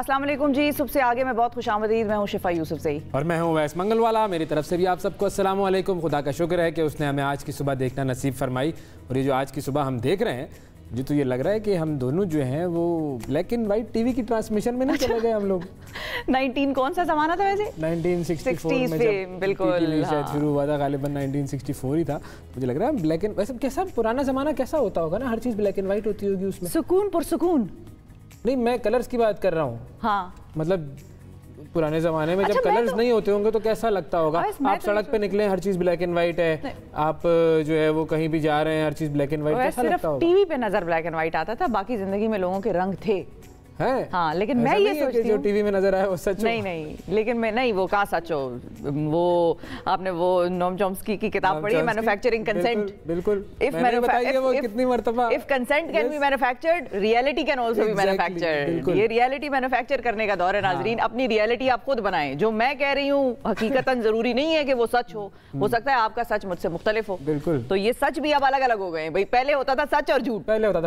अस्सलाम वालेकुम जी, सुबह से आगे मैं बहुत खुशामदीद, मैं हूँ शिफा यूसुफ से ही और मैं हूँ वैस मंगलवाला। मेरी तरफ से भी आप सबको अस्सलाम वालेकुम। खुदा का शुक्र है कि उसने हमें आज की सुबह देखना नसीब फरमाई। और ये जो आज की सुबह हम देख रहे हैं, मुझे तो ये लग रहा है कि हम दोनों जो हैं वो ब्लैक एंड वाइट टीवी की ट्रांसमिशन में नहीं चले गए हम लोग। 19 कौन सा ज़माना था वैसे? 1964 में जब बिल्कुल शायद शुरू हुआ था, गालिबन 1964 ही था। मुझे लग रहा है ब्लैक एंड, वैसे कैसा पुराना ज़माना कैसा होता होगा ना, हर चीज़ ब्लैक एंड वाइट होती होगी उसमें। सुकून पुरसुकून। नहीं, मैं कलर्स की बात कर रहा हूँ। हाँ, मतलब पुराने ज़माने में जब कलर्स नहीं होते होंगे तो कैसा लगता होगा। आप सड़क पे निकले, हर चीज़ ब्लैक एंड वाइट है। आप जो है वो कहीं भी जा रहे हैं, हर चीज़ ब्लैक एंड वाइट, कैसा लगता होगा। टीवी पे नजर ब्लैक एंड वाइट आता था, बाकी जिंदगी में लोगों के रंग थे। है? हाँ, लेकिन मैं ये सोचती हूँ जो टीवी में नजर आया वो सच नहीं, लेकिन मैं नहीं, वो कहाँ सच हो। वो आपने वो नोम चॉम्स्की की किताब पढ़ी है, मैन्युफैक्चरिंग कंसेंट। बिल्कुल। मैंने बताइए वो कितनी मर्तबा। If consent can be manufactured, reality can also be manufactured. ये रियलिटी मैन्युफैक्चर करने का दौर है नाजरीन। अपनी रियलिटी आप खुद बनाएं। जो मैं कह रही हूँ हकीकतन जरूरी नहीं है कि वो सच हो सकता है आपका सच मुझसे मुख्तलिफ हो। बिल्कुल। तो ये सच भी अब अलग अलग हो गए भाई। पहले होता था सच और झूठ,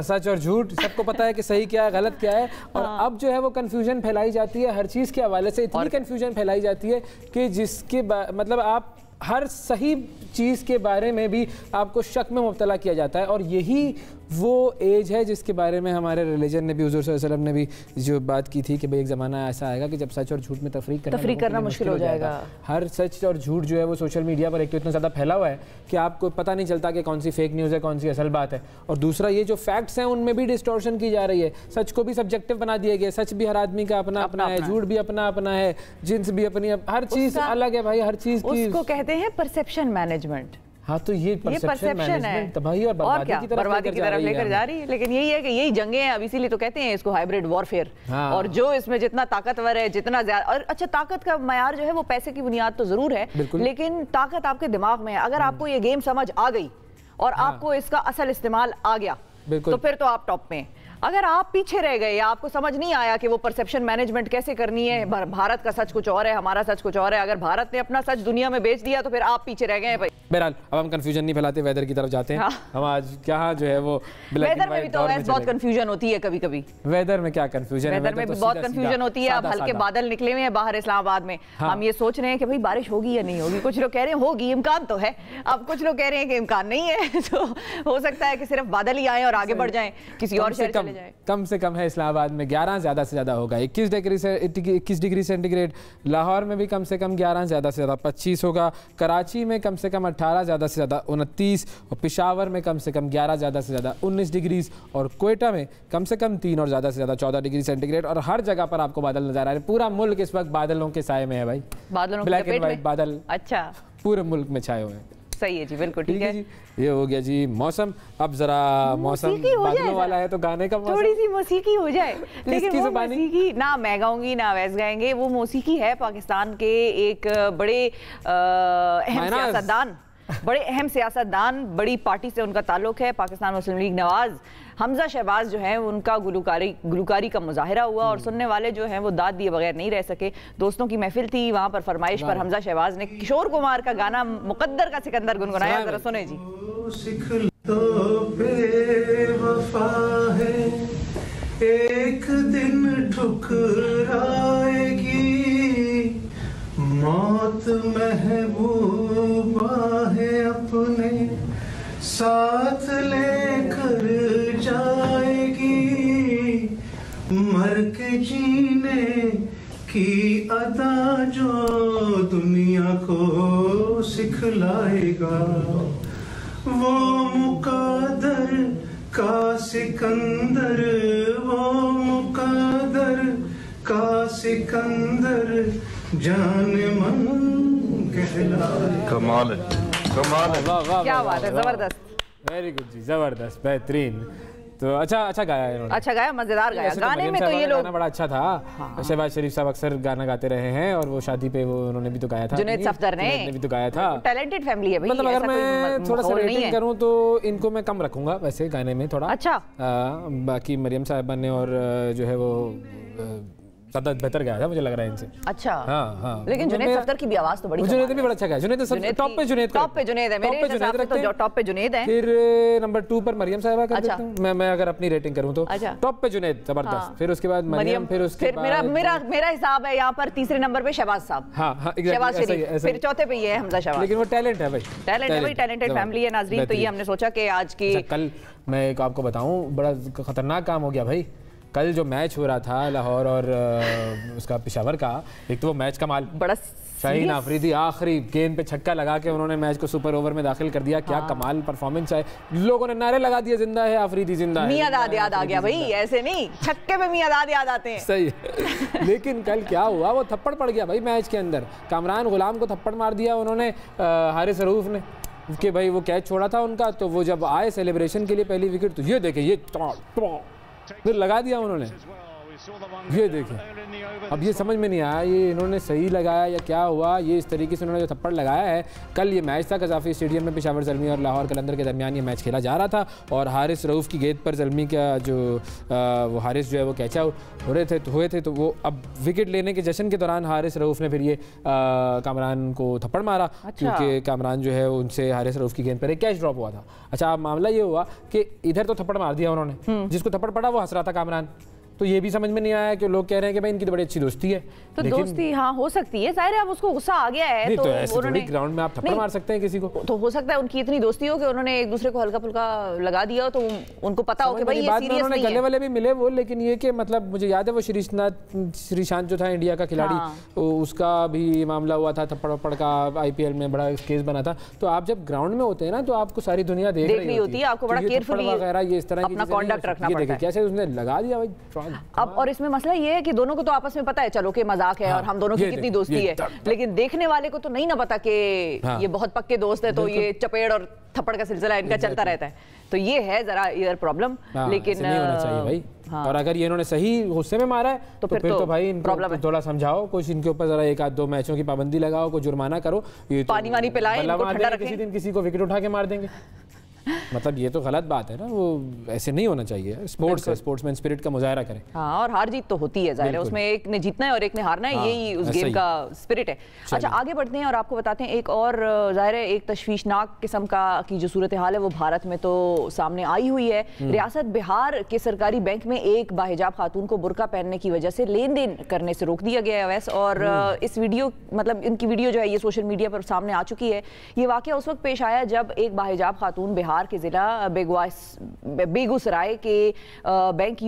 सच और झूठ, सबको पता है कि सही क्या है गलत क्या है। और अब जो है वो कंफ्यूजन फैलाई जाती है हर चीज़ के हवाले से। इतनी कंफ्यूजन फैलाई जाती है कि जिसके मतलब आप हर सही चीज़ के बारे में भी आपको शक में मुब्तला किया जाता है। और यही वो एज है जिसके बारे में हमारे रिलीजन ने भी, हुज़ूर सल्लल्लाहु अलैहि वसल्लम ने भी जो बात की थी कि भाई एक ज़माना ऐसा आएगा कि जब सच और झूठ में तफरीक करना मुश्किल हो जाएगा। हर सच और झूठ जो है वो सोशल मीडिया पर एक तो इतना ज़्यादा फैला हुआ है कि आपको पता नहीं चलता कि कौन सी फेक न्यूज़ है, कौन सी असल बात है। और दूसरा, ये जो फैक्ट्स हैं उनमें भी डिस्टॉर्शन की जा रही है। सच को भी सब्जेक्टिव बना दिया गया। सच भी हर आदमी का अपना अपना है, झूठ भी अपना अपना है, जिन्स भी अपनी, हर चीज़ अलग है भाई। हर चीज़ की उसको कहते हैं परसेप्शन मैनेजमेंट। हाँ, तो ये परसेप्शन है, तबाही और बर्बादी की तरफ लेकर जा रही है। लेकिन यही है कि यही जंगें हैं अब, इसीलिए तो कहते हैं इसको हाइब्रिड वॉरफेयर। और जो इसमें जितना ताकतवर है, जितना ज्यादा, और अच्छा ताकत का मयार जो है वो पैसे की बुनियाद तो जरूर है, लेकिन ताकत आपके दिमाग में है। अगर आपको ये गेम समझ आ गई और आपको इसका असल इस्तेमाल आ गया तो फिर तो आप टॉप में। अगर आप पीछे रह गए या आपको समझ नहीं आया कि वो परसेप्शन मैनेजमेंट कैसे करनी है, भारत का सच कुछ और है, हमारा सच कुछ और है, अगर भारत ने अपना सच दुनिया में बेच दिया तो फिर आप पीछे रह गए भाई। बहरहाल अब हम कंफ्यूजन नहीं फैलाते, वेदर की तरफ जाते हैं। हाँ। हम आज क्या जो है वो वेदर में भी तो बहुत कंफ्यूजन होती है कभी कभी। वेदर में क्या कंफ्यूजन है? वेदर में भी बहुत कंफ्यूजन होती है। अब हल्के बादल निकले हुए हैं बाहर इस्लामाबाद में। हम ये सोच रहे हैं कि भाई बारिश होगी या नहीं होगी। कुछ लोग कह रहे हैं होगी, इम्कान तो है। अब कुछ लोग कह रहे हैं कि इम्कान नहीं है। तो हो सकता है कि सिर्फ बादल ही आए और आगे बढ़ जाएं, किसी और शहर चले जाएं। कम से कम है इस्लामाबाद में 11 ज़्यादा से ज़्यादा होगा, 21 डिग्री सेंटीग्रेड। लाहौर में भी कम से कम 11, ज़्यादा से ज़्यादा 25 होगा। कराची में कम से कम 18, ज़्यादा से ज़्यादा 29। और पेशावर में कम से कम 11, ज़्यादा से ज़्यादा 19 डिग्री। और कोयटा में कम से कम 3 और ज़्यादा से ज़्यादा 14 डिग्री सेंटीग्रेड। और हर जगह पर आपको बादल नजर आ रहे हैं। पूरा मुल्क इस वक्त बादलों के साए में है भाई। बादलों ब्लैक एंड वाइट बादल अच्छा पूरे मुल्क में छाए हुए हैं। सही है जी, बिल्कुल ठीक है जी। ये हो गया जी मौसम। अब जरा मौसम बादलों वाला है तो गाने का मौसम, थोड़ी सी मौसीकी हो जाए। लेकिन वो मौसीकी ना मैं गाऊंगी ना वैस गाएंगे। वो मौसीकी है पाकिस्तान के एक बड़े अहम सियासतदान, बड़ी पार्टी से उनका ताल्लुक है, पाकिस्तान मुस्लिम लीग नवाज हमजा शहबाज जो है उनका गुलकारी का मुजाहिरा हुआ और सुनने वाले जो हैं वो दाद दिए बगैर नहीं रह सके। दोस्तों की महफिल थी, वहाँ पर फरमाइश पर हमजा शहबाज ने किशोर कुमार का गाना मुकद्दर का सिकंदर गुनगुनाया। जरा सुने जी। एक दिन ठुकराएगी मौत, महबूबा है अपने साथ लेकर जाएगी, मर के जीने की अदा जो दुनिया को सिखलाएगा, वो मुकद्दर का सिकंदर, वो मुकद्दर का सिकंदर जाने मन कहलाएगा। कमाल है, कमाल है। क्या बात है, जबरदस्त, वेरी गुड जी, जबरदस्त, बेहतरीन। तो अच्छा गाया इन्होंने, अच्छा गाया, मजेदार गाया। तो गाने में तो ये लोग, गाना बड़ा अच्छा था। शहबाज शरीफ साहब अक्सर गाना गाते रहे हैं और वो शादी पे वो उन्होंने भी तो गाया था, जुनैद सफदर ने भी तो गाया था। टैलेंटेड फैमिली है भाई। मतलब अगर मैं थोड़ा सा रेटिंग करूं तो इनको मैं कम रखूंगा वैसे गाने में थोड़ा। अच्छा। बाकी मरियम साहिबा ने और जो है वो ज़्यादा बेहतर गया था मुझे लग रहा है इनसे। अच्छा हाँ हाँ, लेकिन जुनैद सफ्तर की भी आवाज़ तो बड़ी, जुनैद भी बड़ा अच्छा गया। जुनैद तो टॉप पे जुनैद है मेरे हिसाब से, तो टॉप पे जुनैद है। फिर नंबर 2 पर मरियम साहिबा कर देता हूँ मैं अगर अपनी रेटिंग करूँ तो। टॉप पे जुनैद जबरदस्त, फिर उसके बाद मरियम, फिर उसके बाद मेरा हिसाब है यहाँ पर तीसरे नंबर पे शहबाज साहब। हाँ शहबाज शरीफ, फिर चौथे पे ये है हमजा शहबाज। लेकिन वो टैलेंट है भाई, टैलेंट है भाई, टैलेंटेड फैमिली है नाजरीन। तो ये हमने सोचा कि आज की कल मैं एक आपको बताऊं बड़ा खतरनाक काम हो गया भाई। कल जो मैच हो रहा था लाहौर और उसका पेशावर का, एक तो वो मैच का माल बड़ा शाहीन आफरीदी आखिरी गेंद पे छक्का लगा के उन्होंने मैच को सुपर ओवर में दाखिल कर दिया। क्या कमाल परफॉर्मेंस है, लोगों ने नारे लगा दिए जिंदा है आफरीदी, जिंदा है। मियां दाद याद आ गया भाई, ऐसे नहीं छक्के पे मियां दाद याद आते हैं। सही है। लेकिन कल क्या हुआ, वो थप्पड़ पड़ गया भाई मैच के अंदर। कामरान गुलाम को थप्पड़ मार दिया उन्होंने हारिस रऊफ ने, कि भाई वो कैच छोड़ा था उनका, तो वो जब आए सेलिब्रेशन के लिए पहली विकेट, तो ये देखे ये फिर लगा दिया उन्होंने, ये देखे। अब ये समझ में नहीं आया ये इन्होंने सही लगाया या क्या हुआ। ये इस तरीके से उन्होंने जो थप्पड़ लगाया है, कल ये मैच था कज़ाफ़ी स्टेडियम में, पेशावर ज़ल्मी और लाहौर कलंदर के दरमियान ये मैच खेला जा रहा था। और हारिस रऊफ़ की गेंद पर ज़ल्मी का जो वो हारिस जो है वो कैच आउट हुए थे, तो वो अब विकेट लेने के जश्न के दौरान हारिस रऊफ़ ने फिर ये कामरान को थप्पड़ मारा। क्योंकि कामरान जो है उनसे हारिस रऊफ़ की गेंद पर एक कैच ड्रॉप हुआ था। अच्छा, अब मामला ये हुआ कि इधर तो थप्पड़ मार दिया उन्होंने, जिसको थप्पड़ पड़ा वो हंस रहा था कामरान। तो ये भी समझ में नहीं आया कि लोग कह रहे हैं कि भाई इनकी तो बड़ी अच्छी दोस्ती है। तो दोस्ती हाँ हो सकती है, जाहिर है अब उसको गुस्सा आ गया है, तो ऐसे थोड़ी ग्राउंड में आप थप्पड़ मार सकते हैं किसी को। तो हो सकता है उनकी इतनी दोस्ती हो कि उन्होंने एक दूसरे को हल्का फुल्का लगा दिया हो, तो उनको पता हो कि भाई ये सीरियस नहीं है। गले वाले भी मिले वो, लेकिन ये कि मतलब मुझे याद है वो श्रीशांत जो था इंडिया का खिलाड़ी, उसका भी मामला हुआ था थप्पड़ का, IPL में बड़ा केस बना था। तो आप जब ग्राउंड में होते हैं ना, तो आपको सारी दुनिया देख रही होती है, आपको बड़ा केयरफुली वगैरह ये इस तरह अपना कॉन्डक्ट रखना पड़ता है। कैसे उसने लगा दिया भाई। अब और इसमें मसला ये है कि दोनों को तो आपस में पता है चलो कि मजाक है और हम दोनों की कितनी दोस्ती है, लेकिन देखने वाले को तो नहीं ना पता कि ये बहुत पक्के दोस्त है, तो ये चपेड़ और थप्पड़ का सिलसिला इनका चलता रहता है। तो ये है जरा इधर प्रॉब्लम, लेकिन नहीं होना चाहिए भाई। और अगर ये इन्होंने सही गुस्से में मारा है तो फिर तो भाई इनको थोड़ा समझाओ, कुछ इनके ऊपर जरा 1-2 मैचों की पाबंदी लगाओ, कोई जुर्माना करो, ये पानी वानी पिलाएं, किसी दिन किसी को विकेट उठा के मार देंगे। मतलब ये तो गलत बात है ना, वो ऐसे नहीं होना चाहिए। स्पोर्ट्स है, स्पोर्ट्समैन स्पिरिट का मुजाहरा करें। हाँ, और हार जीत तो होती है, जाहिर है उसमें एक ने जीतना है और एक ने हारना है, यही उस गेम का स्पिरिट है। अच्छा, आगे बढ़ते हैं और आपको बताते हैं एक और जाहिर है एक तशवीशनाक किस्म का की जो सूरत हाल है वो भारत में तो सामने आई हुई है। रियासत बिहार के सरकारी बैंक में एक बाहिजाब खातून को बुर्का पहनने की वजह से लेन देन करने से रोक दिया गया है अवैस। और इस वीडियो मतलब इनकी वीडियो जो है ये सोशल मीडिया पर सामने आ चुकी है। ये वाकया उस वक्त पेश आया जब एक बाहिजाब खातून बिहार के जिला बेगूसराय के बैंक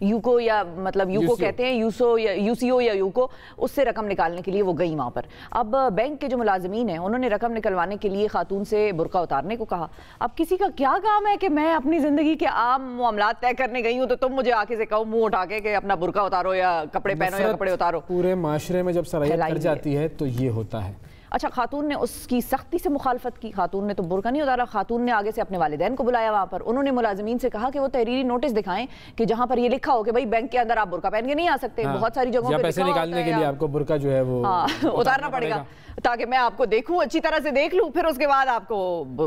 यूको या मतलब यूको कहते हैं, यूसीओ या यूको, उससे रकम निकालने के लिए वो गई वहाँ पर। अब बैंक के जो मुलाजमीन हैं उन्होंने रकम निकलवाने के लिए खातून से बुर्का उतारने को कहा। अब किसी का क्या काम है कि मैं अपनी ज़िंदगी के आम मामलात तय करने गई हूँ तो तुम मुझे आके से कहो मुँह उठा के कि अपना बुर्का उतारो या कपड़े पहनो या कपड़े उतारो। पूरे माशरे में जब सराहत कर जाती है तो ये होता है। अच्छा, खातून ने उसकी सख्ती से मुखालफत की। खातून ने तो बुर्का नहीं उतारा, खातून ने आगे से अपने वालिदैन को बुलाया वहाँ पर। उन्होंने मुलाजमीन से कहा कि वो तहरीरी नोटिस दिखाएं कि जहाँ पर ये लिखा हो कि भाई बैंक के अंदर आप बुर्का पहन के नहीं आ सकते। बहुत सारी जगहों पे पैसे निकालने के लिए आपको बुर्का जो है वो उतारना पड़ेगा ताकि मैं आपको देखूं, अच्छी तरह से देख लूं, फिर उसके बाद आपको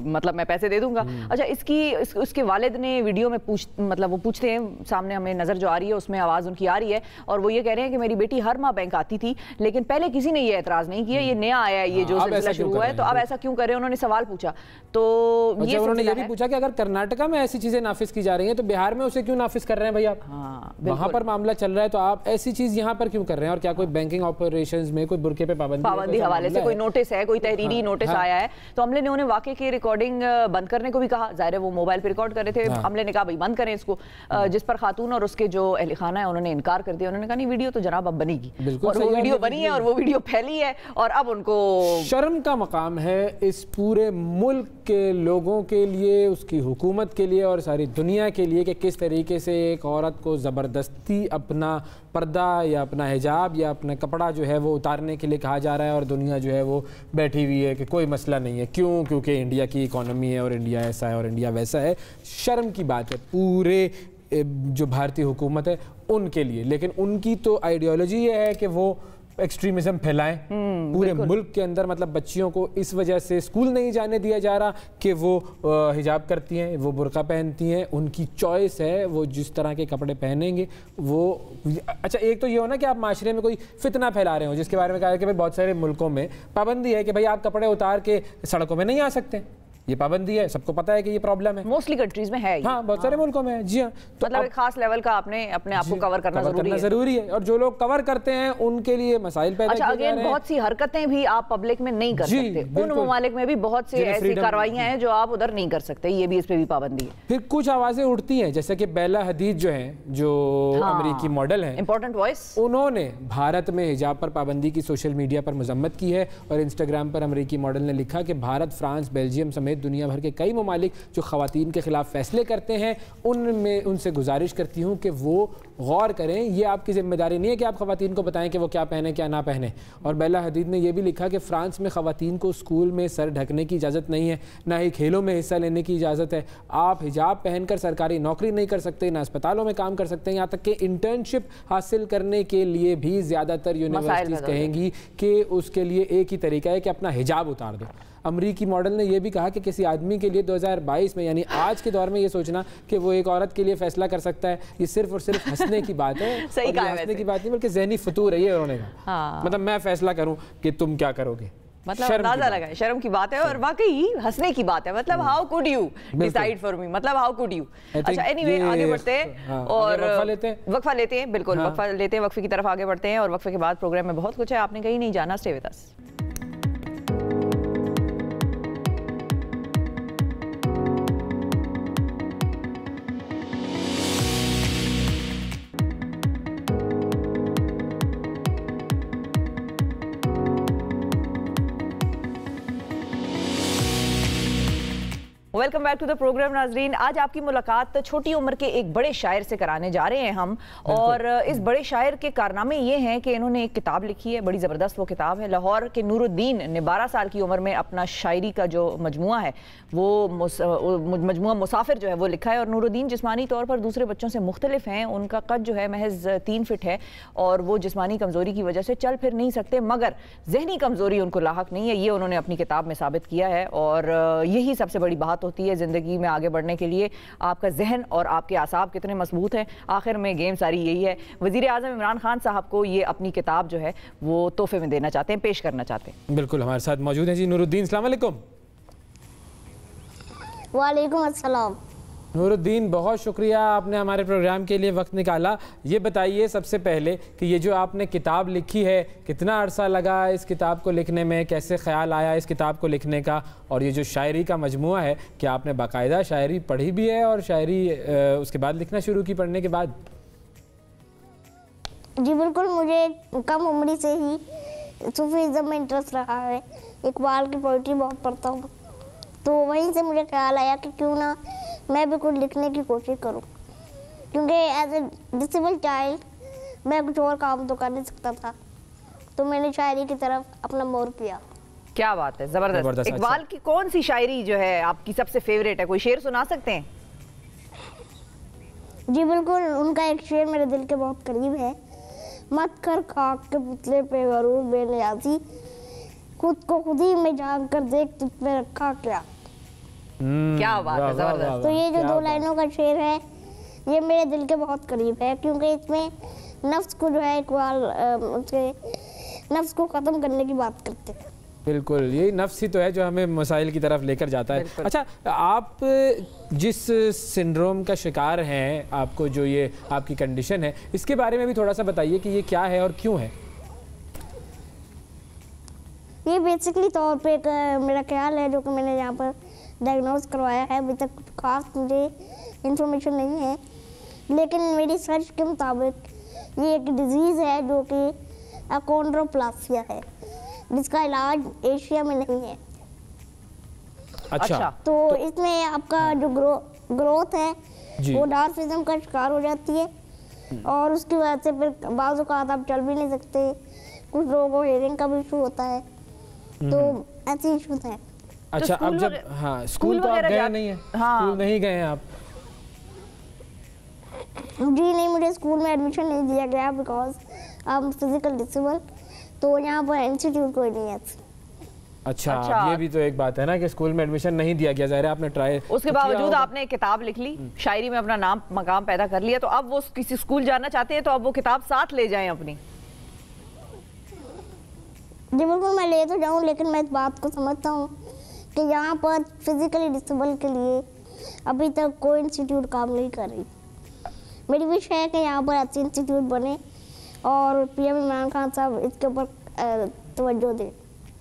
मतलब मैं पैसे दे दूंगा। अच्छा, उसके वालिद ने वीडियो में मतलब वो पूछते हैं, सामने हमें नजर जो आ रही है उसमें आवाज़ उनकी आ रही है और वो ये कह रहे हैं कि मेरी बेटी हर माह बैंक आती थी, लेकिन पहले किसी ने ये एतराज़ नहीं किया, ये नया आया है, ये जो सिलसिला शुरू हुआ है, तो अब ऐसा क्यों कर रहे हैं? उन्होंने सवाल पूछा। तो ये उन्होंने ये भी पूछा कि अगर कर्नाटका में ऐसी चीजें नाफिज की जा रही हैं तो बिहार में उसे क्यों नाफिज कर रहे हैं भाई आप? वहां पर मामला चल रहा है तो आप ऐसी चीज यहाँ पर क्यों कर रहे हैं? और क्या कोई बैंकिंग ऑपरेशंस में कोई बुर्के पे पाबंदी हवाले से कोई नोटिस है, कोई तहरीरी नोटिस आया है? तो अमले ने उन्हें वाकई की रिकॉर्डिंग बंद करने को भी कहा। जाहिर है वो मोबाइल पे रिकॉर्ड कर रहे थे। अमले ने कहा भाई बंद करें इसको, जिस पर खातून और उसके जो अहल खाना है उन्होंने इनकार कर दिया। उन्होंने कहा नहीं, वीडियो तो जनाब अब बनेगी, और वो वीडियो बनी है और वो वीडियो फैली है और अब उनको शर्म का मकाम है इस पूरे मुल्क के लोगों के लिए, उसकी हुकूमत के लिए और सारी दुनिया के लिए कि किस तरीके से एक औरत को ज़बरदस्ती अपना पर्दा या अपना हिजाब या अपना कपड़ा जो है वो उतारने के लिए कहा जा रहा है और दुनिया जो है वो बैठी हुई है कि कोई मसला नहीं है। क्यों? क्योंकि इंडिया की इकॉनमी है और इंडिया ऐसा है और इंडिया वैसा है। शर्म की बात है पूरे जो भारतीय हुकूमत है उनके लिए। लेकिन उनकी तो आइडियोलॉजी ये है कि वो एक्सट्रीमिज्म फैलाएं पूरे मुल्क के अंदर। मतलब बच्चियों को इस वजह से स्कूल नहीं जाने दिया जा रहा कि वो हिजाब करती हैं, वो बुर्का पहनती हैं, उनकी चॉइस है, वो जिस तरह के कपड़े पहनेंगे वो। अच्छा, एक तो ये हो ना कि आप माशरे में कोई फितना फैला रहे हो, जिसके बारे में कहा है कि भाई बहुत सारे मुल्कों में पाबंदी है कि भाई आप कपड़े उतार के सड़कों में नहीं आ सकते, ये पाबंदी है, सबको पता है कि ये प्रॉब्लम है। मोस्टली कंट्रीज में है ये। हाँ, बहुत सारे मुल्कों में है। जी हाँ, तो मतलब एक खास लेवल का आपने अपने आप को कवर करना जरूरी है। और जो लोग कवर करते हैं उनके लिए मसाइल पैदा किए जा रहे हैं। बहुत सी हरकतें भी आप पब्लिक में नहीं कर सकते, उन ममालिक में भी बहुत सी ऐसी कार्रवाइयां हैं जो आप उधर नहीं कर सकते, ये भी इस पे भी पाबंदी है। फिर कुछ आवाजें उठती हैं, जैसे कि बेला हदीद जो है, जो अमेरिकी मॉडल है, इंपॉर्टेंट वॉइस, उन्होंने भारत में हिजाब पर पाबंदी की सोशल मीडिया पर मजम्मत की है। और इंस्टाग्राम पर अमेरिकी मॉडल ने लिखा कि भारत, फ्रांस, बेल्जियम समेत दुनिया भर के कई ममालिक जो ख़वातीन के खिलाफ फैसले करते हैं, उनमें उनसे गुजारिश करती हूँ कि वो गौर करें। ये आपकी जिम्मेदारी नहीं है कि आप ख़वातीन को बताएं कि वो क्या पहने क्या ना पहने। और बेला हदीद ने यह भी लिखा कि फ़्रांस में ख़वातीन को स्कूल में सर ढकने की इजाज़त नहीं है, ना ही खेलों में हिस्सा लेने की इजाज़त है। आप हिजाब पहनकर सरकारी नौकरी नहीं कर सकते, ना अस्पतालों में काम कर सकते हैं, यहाँ तक कि इंटर्नशिप हासिल करने के लिए भी ज़्यादातर यूनिवर्सिटीज़ कहेंगी कि उसके लिए एक ही तरीका है कि अपना हिजाब उतार दो। अमरीकी मॉडल ने यह भी कहा कि किसी आदमी के लिए 2022 में, यानी आज के दौर में, ये सोचना कि वो एक औरत के लिए फैसला कर सकता है, ये सिर्फ और सिर्फ हंसने की बात है। सही कहा, हंसने की बात नहीं बल्कि ज़हनी फतूर है ये उन्होंने कहा। हाँ। मतलब मैं फैसला करूं कि तुम क्या करोगे, मतलब अंदाजा लगा, शर्म की बात है और वाकई हंसने की बात है। मतलब how could you decide for me, मतलब हाउ कुड यू। अच्छा, एनीवे आगे बढ़ते हैं और वक्फा लेते हैं। बिल्कुल, वक्फा लेते हैं, वक्फे की तरफ आगे बढ़ते हैं। और वक्फे के बाद प्रोग्राम में बहुत कुछ है, आपने कहीं नहीं जाना, stay with us. Welcome back to the program नाजरीन। आज आपकी मुलाकात छोटी उम्र के एक बड़े शायर से कराने जा रहे हैं हम। और इस बड़े शायर के कारनामे ये हैं कि इन्होंने एक किताब लिखी है, बड़ी ज़बरदस्त वो किताब है। लाहौर के नूरुद्दीन ने 12 साल की उम्र में अपना शायरी का जो मजमुआ है, वो मजमुआ मुसाफिर जो है वो लिखा है। और नूरुद्दीन जिस्मानी तौर पर दूसरे बच्चों से मुख्तलिफ हैं। उनका कद जो है महज 3 फिट है और वो जिस्मानी कमज़ोरी की वजह से चल फिर नहीं सकते, मगर जहनी कमज़ोरी उनको लाहक नहीं है। ये उन्होंने अपनी किताब में साबित किया है। और यही सबसे बड़ी बात होती है ज़िंदगी में आगे बढ़ने के लिए, आपका जहन और आपके आसाब कितने मजबूत हैं। आखिर में गेम सारी यही है। वज़ीर आज़म इमरान खान साहब को ये अपनी किताब जो है वो तोहफे में देना चाहते हैं, पेश करना चाहते हैं। बिल्कुल, हमारे साथ मौजूद हैं जी नूरुद्दीन। अस्सलाम वालेकुम। वालेकुम अस्सलाम। नूरुद्दीन, बहुत शुक्रिया आपने हमारे प्रोग्राम के लिए वक्त निकाला। ये बताइए सबसे पहले कि ये जो आपने किताब लिखी है, कितना अरसा लगा इस किताब को लिखने में, कैसे ख्याल आया इस किताब को लिखने का? और ये जो शायरी का मजमुआ है, क्या आपने बाकायदा शायरी पढ़ी भी है और शायरी उसके बाद लिखना शुरू की, पढ़ने के बाद? जी बिल्कुल, मुझे कम उम्र से ही सूफीज़्म में इंटरेस्ट रहा है। इकबाल की पोइट्री बहुत पढ़ता हूँ, तो वहीं से मुझे ख्याल आया कि क्यों ना मैं भी कुछ लिखने की कोशिश करूं, क्योंकि एज ए डिसेबल्ड चाइल्ड मैं कुछ और काम तो कर नहीं सकता था, तो मैंने शायरी की तरफ अपना मोड़ किया। क्या बात है, जबरदस्त। इकबाल की कौन सी शायरी जो है आपकी सबसे फेवरेट है? कोई शेर सुना सकते हैं? जी बिल्कुल, उनका एक शेर मेरे दिल के बहुत करीब है। मत कर खाक के पुतले पे गरूर बेनियाज़ी, खुद को खुद ही में झांक कर देख तुझ पे रखा क्या। क्या बात है, जबरदस्त। तो ये जो 2 लाइनों का शेर है, ये मेरे दिल के बहुत करीब है, क्योंकि इसमें नफ्स को जो है इकबाल उसके नफ्स को ख़त्म करने की बात करते हैं। बिल्कुल, यही नफ्स ही तो है जो हमें मसाइल की तरफ लेकर जाता है। अच्छा, आप जिस सिंड्रोम का शिकार हैं, आपको जो ये आपकी कंडीशन है, इसके बारे में भी थोड़ा सा बताइए कि ये क्या है और क्यों है? ये बेसिकली तौर पे एक मेरा ख्याल है जो कि मैंने यहाँ पर डायग्नोज करवाया है। अभी तक खास मुझे इंफॉर्मेशन नहीं है, लेकिन मेरी सर्च के मुताबिक ये एक डिजीज़ है जो कि अकोंड्रोप्लासिया है, जिसका इलाज एशिया में नहीं है। अच्छा। तो इसमें आपका जो ग्रोथ है वो डार्फिज्म का शिकार हो जाती है और उसकी वजह से फिर बाज़ औक़ात आप चल भी नहीं सकते। कुछ लोगों को हेयरिंग का भी इशू होता है, तो ऐसे इशूज हैं। अच्छा, तो अब जब स्कूल तो आप गए नहीं है? स्कूल नहीं गए हैं आप? जी नहीं, मुझे स्कूल में एडमिशन नहीं दिया गया because I am physical disable. तो यहाँ पर इंस्टीट्यूट कोई नहीं है। अच्छा, ये भी तो एक बात है ना कि स्कूल में एडमिशन नहीं दिया गया, ज़ाहिर है आपने ट्राई, उसके बावजूद आपने किताब लिख ली, शायरी में अपना नाम मकाम पैदा कर लिया, तो अब वो किसी स्कूल जाना चाहते हैं तो अब वो किताब साथ ले जाएं अपनी। जी बिल्कुल, मैं ले तो जाऊँ, लेकिन मैं इस बात को समझता हूँ कि यहाँ पर फिजिकली डिसेबल के लिए अभी तक कोई इंस्टीट्यूट काम नहीं कर रही। मेरी विश है कि यहाँ पर अच्छे इंस्टीट्यूट बने और पीएम इमरान खान साहब इसके ऊपर तवज्जो दें।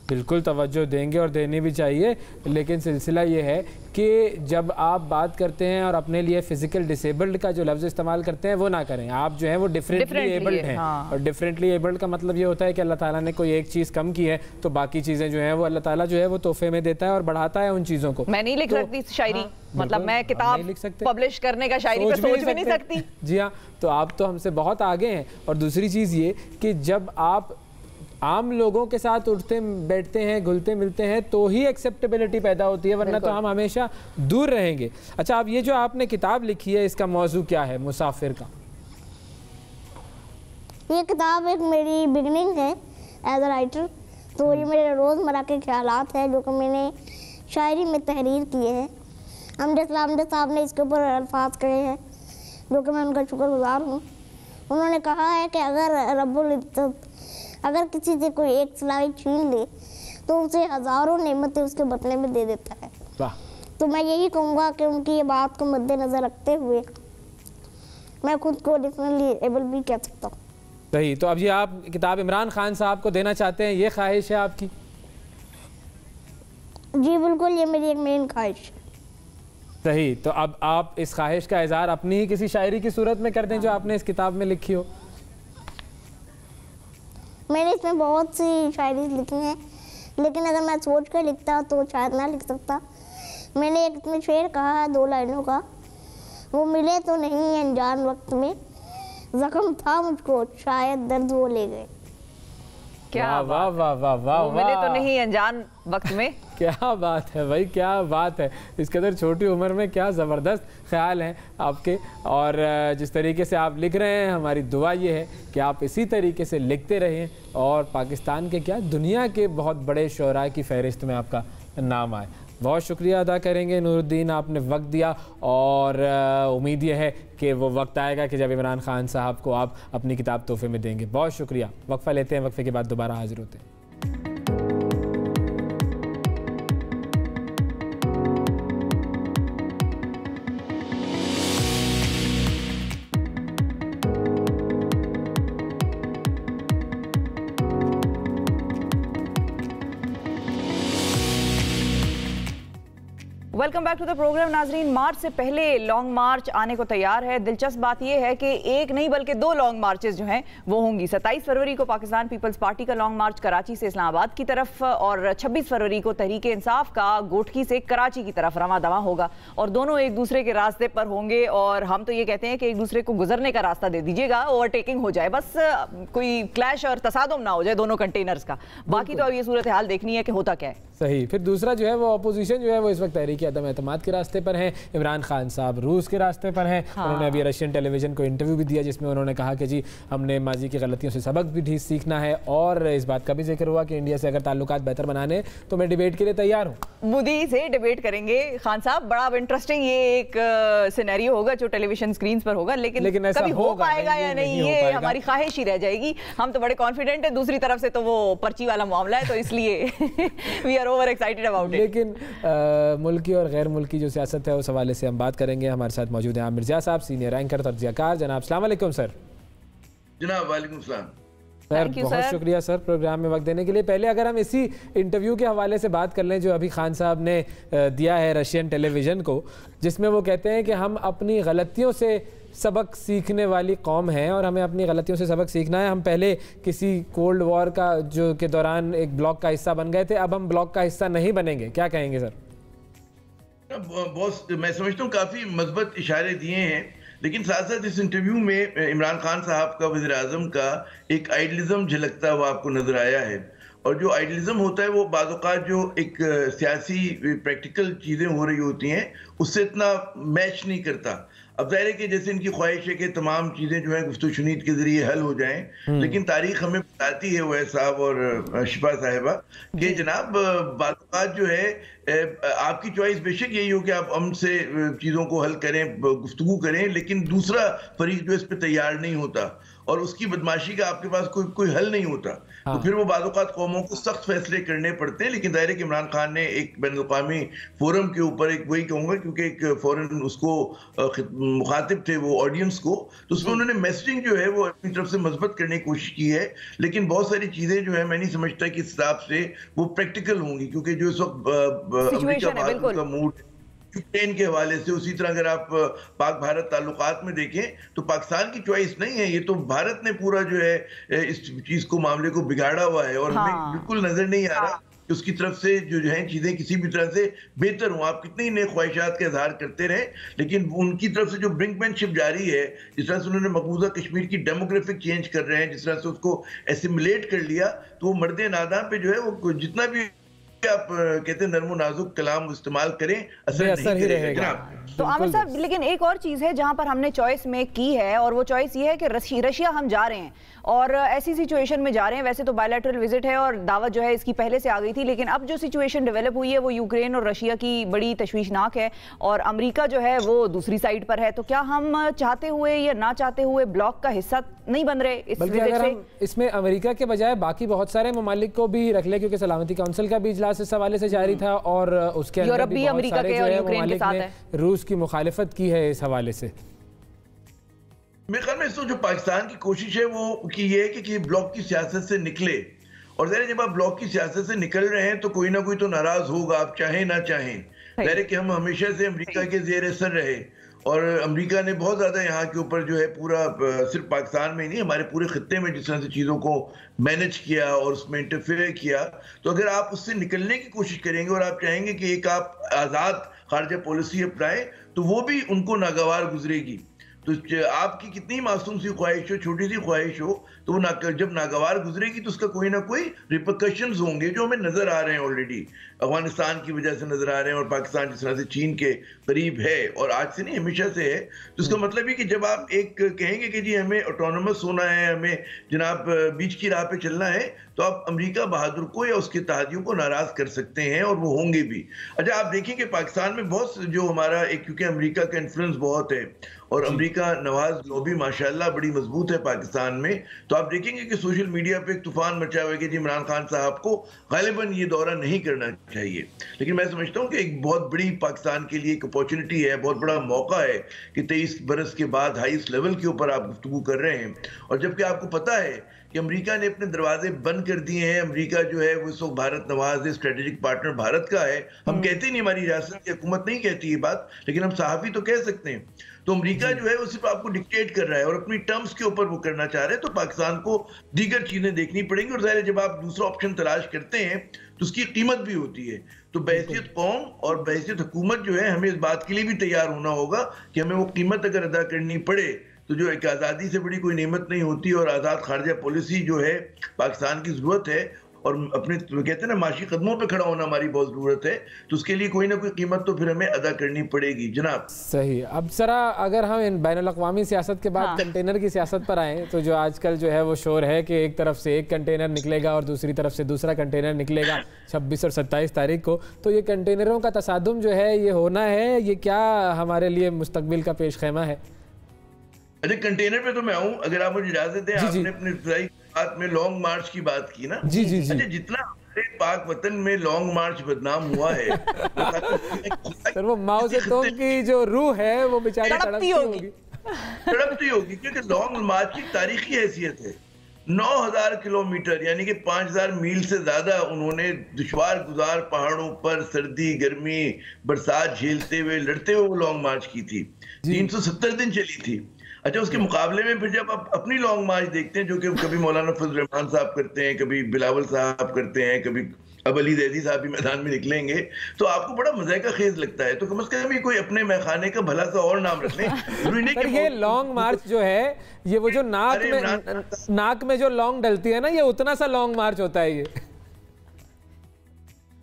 बिल्कुल तवज्जो देंगे और देनी भी चाहिए, लेकिन सिलसिला ये है कि जब आप बात करते हैं और अपने लिए फिजिकल डिसेबल्ड का जो लफ्ज़ इस्तेमाल करते हैं वो ना करें। आप जो है वो डिफरेंटली एबल्ड हैं। हाँ। और डिफरेंटली एबल्ड का मतलब ये होता है कि अल्लाह ताला ने कोई एक चीज़ कम की है तो बाकी चीज़ें जो हैं वो अल्लाह ताला जो है वो तोहफे में देता है और बढ़ाता है उन चीज़ों को। मैं नहीं लिख सकती शायरी, मतलब मैं किताब पब्लिश करने का शायरी पे सोच भी नहीं सकती। जी हाँ, तो आप तो हमसे बहुत आगे हैं। और दूसरी चीज़ ये कि जब आप आम लोगों के साथ उठते बैठते हैं, घुलते मिलते हैं तो ही एक्सेप्टेबिलिटी पैदा होती है, वरना तो हम हमेशा दूर रहेंगे। अच्छा, अब ये जो आपने किताब लिखी है इसका मौजू क्या है, मुसाफिर का? ये किताब एक मेरी बिगनिंग है एज अ राइटर। तो ये मेरे रोज़मर्रा के ख्यालात हैं जो कि मैंने शायरी में तहरीर किए हैं। अमजद साहब ने इसके ऊपर अल्फाज कहे हैं जो कि मैं उनका शुक्रगुजार हूँ। उन्होंने कहा है कि अगर रब्बुल इज्जत अगर किसी से कोई एक सिलाई छीन ले तो उसे हज़ारों नेमतें उसके बदले में दे देता है। वाह। तो मैं यही कहूँगा कि उनकी ये बात को मद्देनज़र रखते हुए मैं खुद को डिफरेंटली एबल भी कह सकता हूँ। सही। तो अब ये आप किताब इमरान खान साहब को देना चाहते हैं, ये ख्वाहिश है आपकी? जी बिल्कुल, ये मेरी एक मेन ख्वाहिश है। सही। तो अब आप इस ख्वाहिश का इज़हार अपनी ही किसी शायरी की सूरत में कर दें जो आपने इस किताब में लिखी हो। मैंने इसमें बहुत सी शायरी लिखी हैं, लेकिन अगर मैं सोच कर लिखता तो शायद ना लिख सकता। मैंने एक इसमें शेर कहा है 2 लाइनों का, वो मिले तो नहीं अनजान वक्त में, जख्म था मुझको शायद दर्द वो ले गए। क्या वाह वाह वाह वाह, वो मिले तो नहीं अनजान वक्त में। क्या बात है भाई, क्या बात है। इस कदर छोटी उम्र में क्या ज़बरदस्त ख्याल हैं आपके, और जिस तरीके से आप लिख रहे हैं हमारी दुआ ये है कि आप इसी तरीके से लिखते रहें और पाकिस्तान के क्या दुनिया के बहुत बड़े शोरा की फहरिस्त में आपका नाम आए। बहुत शुक्रिया अदा करेंगे नूरुद्दीन, आपने वक्त दिया और उम्मीद ये है कि वो वक्त आएगा कि जब इमरान खान साहब को आप अपनी किताब तोहफे में देंगे। बहुत शुक्रिया। वक्फा लेते हैं, वक्फे के बाद दोबारा हाजिर होते हैं। Welcome back to the program. नाजरीन, मार्च से पहले लॉन्ग मार्च आने को तैयार है। दिलचस्प बात यह है कि एक नहीं बल्कि 2 लॉन्ग मार्चेस जो हैं वो होंगी। 27 फरवरी को पाकिस्तान पीपल्स पार्टी का लॉन्ग मार्च कराची से इस्लामाबाद की तरफ और 26 फरवरी को तहरीक इंसाफ का गोठकी से कराची की तरफ रवां दवा होगा और दोनों एक दूसरे के रास्ते पर होंगे। और हम तो ये कहते हैं कि एक दूसरे को गुजरने का रास्ता दे दीजिएगा, ओवरटेकिंग हो जाए, बस कोई क्लैश और तसादुम ना हो जाए दोनों कंटेनर्स का। बाकी तो अब ये सूरत हाल देखनी है कि होता क्या है। सही। फिर दूसरा जो है वो अपोजिशन जो है वो इस वक्त तहरीक अदम एतमाद के रास्ते पर है। इमरान खान साहब रूस के रास्ते पर हैं। हाँ। उन्होंने अभी रशियन टेलीविजन को इंटरव्यू भी दिया जिसमें उन्होंने कहा कि जी हमने माजी की गलतियों से सबक भी सीखना है और इस बात का भी जिक्र हुआ कि इंडिया से अगर ताल्लुकात बेहतर बनाने तो मैं डिबेट के लिए तैयार हूँ। मोदी से डिबेट करेंगे खान साहब। बड़ा इंटरेस्टिंग ये एक सिनेरियो होगा जो टेलीविजन स्क्रीन पर होगा, लेकिन कभी हो पाएगा या नहीं ये हमारी ख्वाहिश ही रह जाएगी। हम तो बड़े कॉन्फिडेंट है, दूसरी तरफ से तो वो पर्ची वाला मामला है, तो इसलिए we are over excited about it. लेकिन मुल्की और गैर मुल्की जो सियासत है उस हवाले से हम बात करेंगे। हमारे साथ मौजूद हैं आमिर मिर्जा साहब, सीनियर एंकर तर्जियाकार। जनाब अस्सलाम वालेकुम सर। जनाब वालेकुम सलाम सर, बहुत शुक्रिया सर प्रोग्राम में वक्त देने के लिए। पहले अगर हम इसी इंटरव्यू के हवाले से बात कर लें जो अभी खान साहब ने दिया है रशियन टेलीविज़न को, जिसमें वो कहते हैं कि हम अपनी गलतियों से सबक सीखने वाली कौम है और हमें अपनी गलतियों से सबक सीखना है। हम पहले किसी कोल्ड वॉर का जो के दौरान एक ब्लॉक का हिस्सा बन गए थे, अब हम ब्लॉक का हिस्सा नहीं बनेंगे। क्या कहेंगे सर? बहुत मैं समझता हूँ काफ़ी मज़बूत इशारे दिए हैं, लेकिन साथ साथ इस इंटरव्यू में इमरान खान साहब का वज़ीर आज़म का एक आइडियलिज्म झलकता हुआ आपको नज़र आया है। और जो आइडियलिज्म होता है वो बाज़ औक़ात जो एक सियासी प्रैक्टिकल चीज़ें हो रही होती हैं उससे इतना मैच नहीं करता। अब जाहिर है कि जैसे इनकी ख्वाहिश है कि तमाम चीजें जो है गुफ्तगू शुनीद के जरिए हल हो जाएं, लेकिन तारीख हमें बताती है वह साहब और शिफा साहिबा कि जनाब बात जो है आपकी चॉइस बेशक यही हो कि आप हमसे चीजों को हल करें, गुफ्तगू करें, लेकिन दूसरा फरीक जो इस पे तैयार नहीं होता और उसकी बदमाशी का आपके पास कोई हल नहीं होता, तो फिर वो बाज़-औक़ात कौमों को सख्त फैसले करने पड़ते हैं। लेकिन ज़ाहिर है कि इमरान खान ने एक बैनुल-अक़वामी फोरम के ऊपर एक वही कहूँगा क्योंकि एक फॉरेन उसको मुखातिब थे वो ऑडियंस को, तो उसमें उन्होंने मैसेजिंग जो है वो अपनी तरफ से मजबूत करने की कोशिश की है, लेकिन बहुत सारी चीज़ें जो है मैं नहीं समझता कि इस हिसाब से वो प्रैक्टिकल होंगी, क्योंकि जो इस वक्त अमेरिका भारत का मूड यूक्रेन के हवाले से, उसी तरह अगर आप पाक भारत ताल्लुकात में देखें तो पाकिस्तान की चॉइस नहीं है, ये तो भारत ने पूरा जो है इस चीज को मामले को बिगाड़ा हुआ है और हमें बिल्कुल नजर नहीं आ रहा कि उसकी तरफ से जो है चीजें किसी भी तरह से बेहतर हो। आप कितने ही नए ख्वाहिशात का इजहार करते रहे, लेकिन उनकी तरफ से जो ब्रिंकमैनशिप जारी है, जिस तरह से उन्होंने मकबूजा कश्मीर की डेमोग्राफिक चेंज कर रहे हैं, जिस तरह से उसको एसिमुलेट कर लिया, तो वो मर्द नादा पे जो है वो जितना भी आप कहते हैं नरम नाजुक कलाम इस्तेमाल करें, असर ही रहेगा। तो आमिर साहब, लेकिन एक और चीज़ है जहां पर हमने चॉइस मेक की है, और वो चॉइस ये है कि रशिया हम जा रहे हैं और ऐसी सिचुएशन में जा रहे हैं। वैसे तो बायलैटरल विजिट है और दावत जो है इसकी पहले से आ गई थी, लेकिन अब जो सिचुएशन डेवलप हुई है वो यूक्रेन और रशिया की बड़ी तशवीशनाक है और अमेरिका जो है वो दूसरी साइड पर है। तो क्या हम चाहते हुए या ना चाहते हुए ब्लॉक का हिस्सा नहीं बन रहे इस विजिट से? हम इसमें अमेरिका के बजाय बाकी बहुत सारे ममालिक को भी रख ले, क्योंकि सलामती काउंसिल का भी इजलास इस हवाले से जारी था और उसके अंदर यूरोप भी अमेरिका के और यूक्रेन के साथ है, रूस की मुखालिफत की है इस हवाले से। मेरे ख्याल में जो पाकिस्तान की कोशिश है वो कि ये है कि ब्लॉक की सियासत से निकले, और ज़ाहिर जब आप ब्लॉक की सियासत से निकल रहे हैं तो कोई ना कोई तो नाराज होगा, आप चाहें ना चाहें। ज़ाहिर कि हम हमेशा से अमेरिका के ज़ेर असर रहे और अमेरिका ने बहुत ज़्यादा यहाँ के ऊपर जो है पूरा सिर्फ पाकिस्तान में ही नहीं हमारे पूरे खत्ते में जिस तरह से चीज़ों को मैनेज किया और उसमें इंटरफेयर किया, तो अगर आप उससे निकलने की कोशिश करेंगे और आप चाहेंगे कि एक आप आज़ाद खारजा पॉलिसी अपनाएं, तो वो भी उनको नागवार गुजरेगी। तो आपकी कितनी मासूम सी ख्वाहिश हो, छोटी सी ख्वाहिश हो, तो वो जब नागवार गुजरेगी तो उसका कोई ना कोई रिपरकशंस होंगे जो हमें नजर आ रहे हैं ऑलरेडी, अफगानिस्तान की वजह से नजर आ रहे हैं और पाकिस्तान जिस तरह से चीन के करीब है और आज से नहीं हमेशा से है। तो उसका मतलब है कि जब आप एक कहेंगे कि जी हमें ऑटोनोमस होना है, हमें जनाब बीच की राह पे चलना है, तो आप अमेरिका बहादुर को या उसके इत्तेहादियों को नाराज कर सकते हैं और वो होंगे भी। अच्छा, आप देखें कि पाकिस्तान में बहुत जो हमारा एक, क्योंकि अमेरिका का इन्फ्लुएंस बहुत है और अमेरिका नवाज लॉबी माशाल्लाह बड़ी मजबूत है पाकिस्तान में, तो आप देखेंगे कि सोशल मीडिया पे एक तूफान मचा हुआ है कि जी इमरान खान साहब को गालिबन ये दौरा नहीं करना चाहिए। लेकिन मैं समझता हूँ कि एक बहुत बड़ी पाकिस्तान के लिए एक अपॉर्चुनिटी है, बहुत बड़ा मौका है कि 23 बरस के बाद हाईएस्ट लेवल के ऊपर आप गुफ्तगू कर रहे हैं, और जबकि आपको पता है कि अमेरिका ने अपने दरवाजे बंद कर दिए हैं। अमेरिका जो है वो इस वक्त भारत नवाज है, स्ट्रेटेजिक पार्टनर भारत का है। हम कहते नहीं, हमारी रियासत की हुकूमत नहीं कहती ये बात, लेकिन हम सहाफी तो कह सकते हैं। तो अमेरिका जो है वो सिर्फ आपको डिक्टेट कर रहा है और अपनी टर्म्स के ऊपर वो करना चाह रहे हैं, तो पाकिस्तान को दीगर चीजें देखनी पड़ेंगी। और ज़ाहिर है जब आप दूसरा ऑप्शन तलाश करते हैं तो उसकी कीमत भी होती है। तो बहैसियत कौम और बहैसियत हुकूमत जो है हमें इस बात के लिए भी तैयार होना होगा कि हमें वो कीमत अगर अदा करनी पड़े, तो जो एक आज़ादी से बड़ी कोई नेमत नहीं होती और आज़ाद खारजा पॉलिसी जो है पाकिस्तान की ज़रूरत है और अपने कहते हैं ना माशी कदमों पे खड़ा होना हमारी बहुत ज़रूरत है, तो उसके लिए कोई ना कोई कीमत तो फिर हमें अदा करनी पड़ेगी जनाब। सही। अब जरा अगर हम इन बैनुल-अक़वामी सियासत के बाद कंटेनर की सियासत पर आएँ, तो जो आजकल जो है वो शोर है कि एक तरफ से एक कंटेनर निकलेगा और दूसरी तरफ से दूसरा कंटेनर निकलेगा 26 और 27 तारीख को, तो ये कंटेनरों का तसादुम जो है ये होना है, ये क्या हमारे लिए मुस्तकबिल का पेश ख़ैमा है? अच्छा, कंटेनर पे तो मैं आऊँ, अगर आप मुझे इजाजत दें। आपने अपने बात में लॉन्ग मार्च की बात की ना। जी जी जी। अच्छा, जितना हमारे पाक वतन में लॉन्ग मार्च बदनाम हुआ है सर वो माओ ज़ेडुंग की जो रूह है वो बेचारी तड़पती होगी क्योंकि लॉन्ग मार्च की तारीखी हैसियत है। 9000 किलोमीटर यानी कि 5000 मील से ज्यादा उन्होंने दुश्वार गुजार पहाड़ों पर सर्दी गर्मी बरसात झेलते हुए लड़ते हुए वो लॉन्ग मार्च की थी। 370 दिन चली थी। अच्छा, उसके मुकाबले में फिर जब आप अपनी लॉन्ग मार्च देखते हैं जो कि कभी मौलाना फजल रहमान साहब करते हैं, कभी बिलावल साहब करते हैं, कभी अब अली ज़ैदी साहब भी मैदान में निकलेंगे, तो आपको बड़ा मज़ा खेज लगता है। तो कम से कम कोई अपने मैखाने का भला सा और नाम रख लें। पर ये लॉन्ग मार्च जो है ये वो जो नाक में जो लॉन्ग डलती है ना, ये उतना सा लॉन्ग मार्च होता है ये।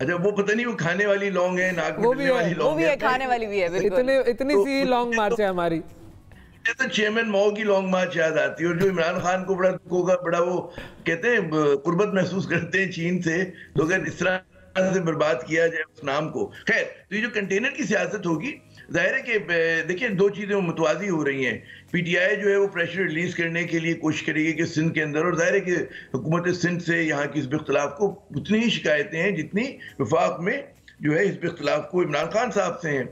अच्छा, वो पता नहीं वो खाने वाली लौंग है, नाक में डलने वाली लौंग है, खाने वाली भी है। इतनी सी लॉन्ग मार्च है हमारी। तो चेयरमैन माओ की लॉन्ग मार्च याद आती है, और जो इमरान खान को बड़ा दुख होगा, बड़ा वो कहते हैं कुर्बत महसूस करते हैं चीन से, तो अगर इस तरह से बर्बाद किया जाए उस नाम को। खैर, तो ये जो कंटेनर की सियासत होगी, जाहिर है कि देखिए दो चीजें मुतवाजी हो रही हैं। पीटीआई जो है वो प्रेशर रिलीज करने के लिए कोशिश करेगी कि सिंध के अंदर, और जाहिर है कि हुकूमत सिंध से यहाँ की हिज़्ब इख्तिलाफ को उतनी ही शिकायतें हैं जितनी वफाक में जो है हिज़्ब इख्तिलाफ को इमरान खान साहब से हैं,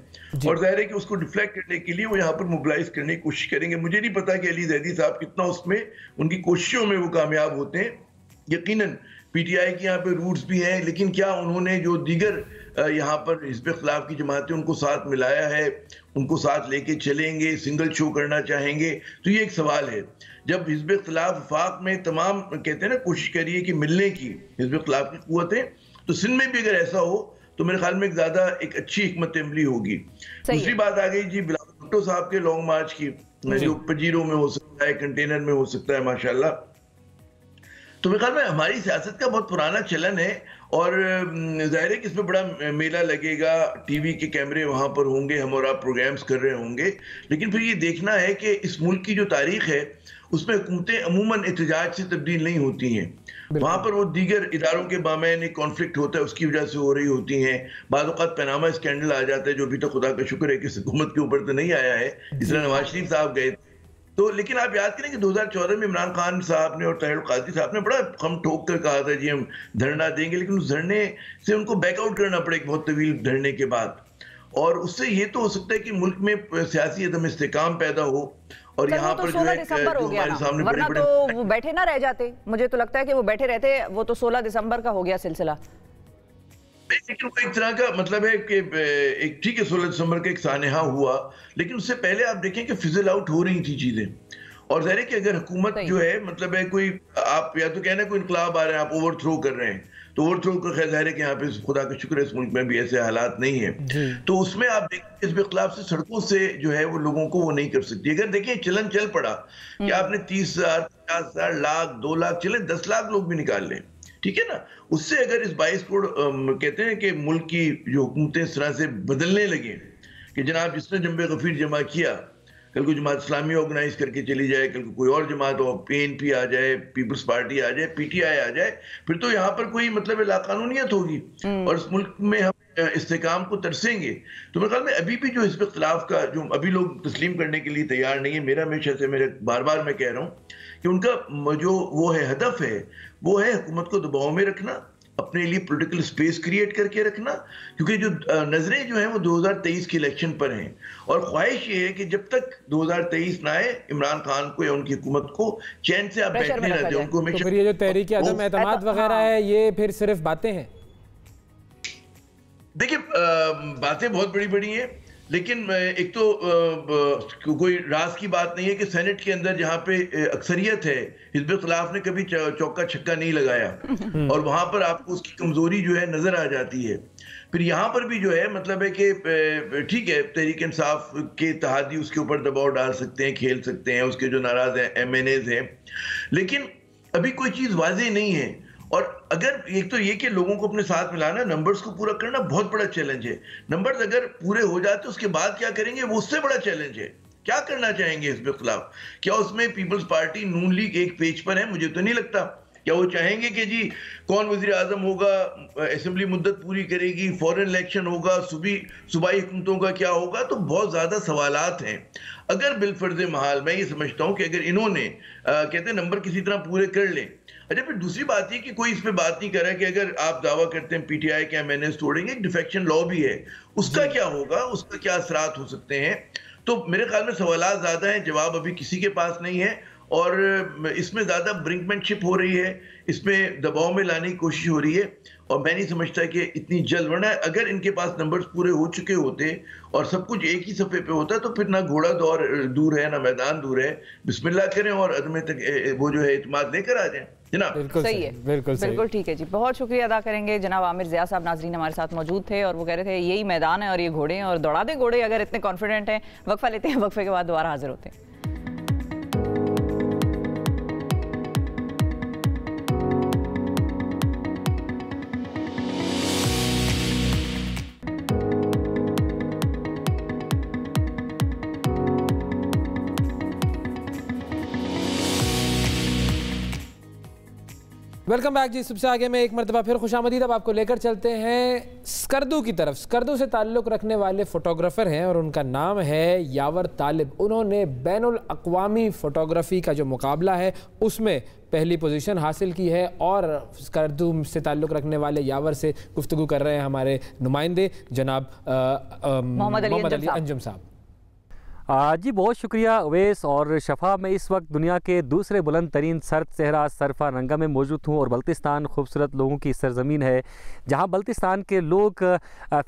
और जाहिर है कि उसको डिफ्लेक्ट करने के लिए वो यहाँ पर मोबिलाइज करने की कोशिश करेंगे। मुझे नहीं पता कि अली जैदी साहब कितना उसमें उनकी कोशिशों में वो कामयाब होते हैं। यकीनन पीटीआई के यहाँ पे रूट्स भी हैं, लेकिन क्या उन्होंने जो दीगर यहाँ पर हिज़्ब इख्तिलाफ की जमातें उनको साथ मिलाया है, उनको साथ लेके चलेंगे, सिंगल शो करना चाहेंगे? तो ये एक सवाल है। जब हिज़्ब इख्तिलाफ वफाक में तमाम कहते हैं ना कोशिश करिए कि मिलने की हिज़्ब इख्तिलाफ की कुव्वतें, तो सिंध में भी अगर ऐसा हो तो मेरे ख्याल में एक अच्छी हिकमत अमली होगी। दूसरी बात आ गई जी बिलावल भुट्टो साहब के लॉन्ग मार्च की, जो पजीरों में हो सकता है, कंटेनर में हो सकता है, माशाल्लाह। तो मेरे ख्याल में हमारी सियासत का बहुत पुराना चलन है, और जाहिर है कि इसमें बड़ा मेला लगेगा, टीवी के कैमरे वहां पर होंगे, हम और आप प्रोग्राम्स कर रहे होंगे, लेकिन फिर ये देखना है कि इस मुल्क की जो तारीख है उसमें हुकूमतें अमूमन एहतजाज से तब्दील नहीं होती हैं। वहां पर वो दीगर इदारों के बामैन एक कॉन्फ्लिक्ट होता है, उसकी वजह से हो रही होती हैं। बाद औक़ात पनामा स्कैंडल आ जाता है, जो अभी तक खुदा का शुक्र है कि हुकूमत के ऊपर तो नहीं आया है, जिस तरह नवाज शरीफ साहब गए तो। लेकिन आप याद करें कि 2014 में इमरान खान साहब ने और ताहिर कादरी साहब ने बड़ा खम ठोक कर कहा था जी हम धरना देंगे, लेकिन उस धरने से उनको बैकआउट करना पड़ा एक बहुत तवील धरने के बाद, और उससे ये तो हो सकता है कि मुल्क में सियासी अदम इस्तेकाम पैदा हो, और यहाँ पर जो है हमारे सामने वरना तो वो बैठे ना रह जाते। मुझे तो लगता है कि वो बैठे रहते, वो तो 16 दिसंबर का हो गया सिलसिला। लेकिन वो एक तरह का मतलब है कि एक ठीक है 16 दिसंबर का एक सानेहा हुआ, लेकिन उससे पहले आप देखें कि फिजल आउट हो रही थी चीजें, और जाहिर है कि अगर हुकूमत जो है मतलब है कोई आप या तो कहना कोई इनकलाब आ रहे हैं, आप ओवरथ्रो कर रहे हैं, तो ओवरथ्रो का खैर जाहिर है कि यहाँ पे खुदा का शुक्र है इस मुल्क में भी ऐसे हालात नहीं है, तो उसमें आप देखें इस खिलाफ से सड़कों से जो है वो लोगों को वो नहीं कर सकती। अगर देखिए चलन चल पड़ा कि आपने 30,000, 50,000, लाख, 2 लाख, चले 10 लाख लोग भी निकाल लें, ठीक है ना, उससे अगर इस 22 करोड़ कहते हैं कि मुल्क की जो हुकूमतें इस तरह से बदलने लगे कि जनाब जिसने जंबे गफीर जमा किया, कल को जमात इस्लामी ऑर्गेनाइज करके चली जाए, कल को कोई और जमात हो, पीएनपी आ जाए, पीपल्स पार्टी आ जाए, पीटीआई आ जाए, फिर तो यहाँ पर कोई मतलब लाकानूनियत होगी और इस मुल्क में हम इस्तेकाम को तरसेंगे। तो मेरे ख्याल में अभी भी जो हिज़्ब इख्तिलाफ का जो अभी लोग तस्लीम करने के लिए तैयार नहीं है, मेरा हमेशा से मेरे बार बार मैं कह रहा हूँ कि उनका जो वो है हदफ है वो है हुकूमत को दबाव में रखना, अपने लिए पॉलिटिकल स्पेस क्रिएट करके रखना, क्योंकि जो नजरें जो हैं वो 2023 के इलेक्शन पर हैं, और ख्वाहिश ये है कि जब तक 2023 ना आए इमरान खान को या उनकी हुकूमत को चैन से आप बैठने ना दें उनको। तो फिर ये जो तहरीक अदम एतमाद वगैरह है ये फिर सिर्फ बातें हैं? देखिए बातें बहुत बड़ी बड़ी हैं, लेकिन एक तो कोई राज की बात नहीं है कि सेनेट के अंदर जहाँ पे अक्सरियत है, हिज़्ब इख्तिलाफ ने कभी चौका छक्का नहीं लगाया और वहां पर आपको उसकी कमजोरी जो है नजर आ जाती है। फिर यहाँ पर भी जो है मतलब है कि ठीक है तहरीक इंसाफ के इत्तेहादी उसके ऊपर दबाव डाल सकते हैं, खेल सकते हैं, उसके जो नाराज हैं एमएनएज हैं, लेकिन अभी कोई चीज वाज़ेह नहीं है। और अगर एक तो ये कि लोगों को अपने साथ मिलाना, नंबर्स को पूरा करना बहुत बड़ा चैलेंज है। नंबर्स अगर पूरे हो जाते उसके बाद क्या करेंगे वो उससे बड़ा चैलेंज है। क्या करना चाहेंगे इसके खिलाफ? क्या उसमें पीपल्स पार्टी नून लीग एक पेज पर है? मुझे तो नहीं लगता। क्या वो चाहेंगे कि जी कौन वजीर आजम होगा, असेंबली मुद्दत पूरी करेगी, फॉरेन इलेक्शन होगा, सूबाई हुकूमतों का क्या होगा? तो बहुत ज्यादा सवालात हैं। अगर बिलफर्ज महाल मैं ये समझता हूं कि अगर इन्होंने कहते हैं नंबर किसी तरह पूरे कर लें। अच्छा फिर दूसरी बात ये कि कोई इस पे बात नहीं कर रहा कि अगर आप दावा करते हैं पीटीआई के एमएनएस तोड़ेंगे, डिफेक्शन लॉ भी है, उसका क्या होगा, उसका क्या असरात हो सकते हैं? तो मेरे ख्याल में सवालात ज्यादा हैं, जवाब अभी किसी के पास नहीं है, और इसमें ज्यादा ब्रिंकमैनशिप हो रही है, इसमें दबाव में लाने की कोशिश हो रही है, और मैं नहीं समझता कि इतनी जल्द, वरना अगर इनके पास नंबर्स पूरे हो चुके होते और सब कुछ एक ही सफ़े पे होता तो फिर ना घोड़ा दौर दूर है ना मैदान दूर है। बिस्मिल्लाह करें और अदम तक वो जो है इत्मीनान लेकर आ जाएं। जनाब बिल्कुल सही है, बिल्कुल ठीक है जी। बहुत शुक्रिया अदा करेंगे जनाब आमिर ज़िया साहब। नाजरीन हमारे साथ मौजूद थे और वो कह रहे थे यही मैदान है और ये घोड़े हैं और दौड़ा दे घोड़े अगर इतने कॉन्फिडेंट हैं। वक्फा लेते हैं, वक्फे के बाद दोबारा हाजिर होते हैं। वेलकम बैक जी। सबसे आगे में एक मरतबा फिर खुशामदीद। अब आपको लेकर चलते हैं स्कर्दू की तरफ। स्कर्दू से ताल्लुक़ रखने वाले फ़ोटोग्राफ़र हैं और उनका नाम है यावर तालिब। उन्होंने बैनुल अक़वामी फ़ोटोग्राफ़ी का जो मुकाबला है उसमें पहली पोजीशन हासिल की है। और स्कर्दू से ताल्लुक़ रखने वाले यावर से गुफ्तगू कर रहे हैं हमारे नुमाइंदे जनाब मोहम्मद अली अंजुम साहब। जी बहुत शुक्रिया अवैस और शफ़ा। मैं इस वक्त दुनिया के दूसरे बुलंद तरीन सर्द सहरा सरफा रंगा में मौजूद हूँ और बल्तिस्तान खूबसूरत लोगों की सरजमीन है, जहाँ बल्तिस्तान के लोग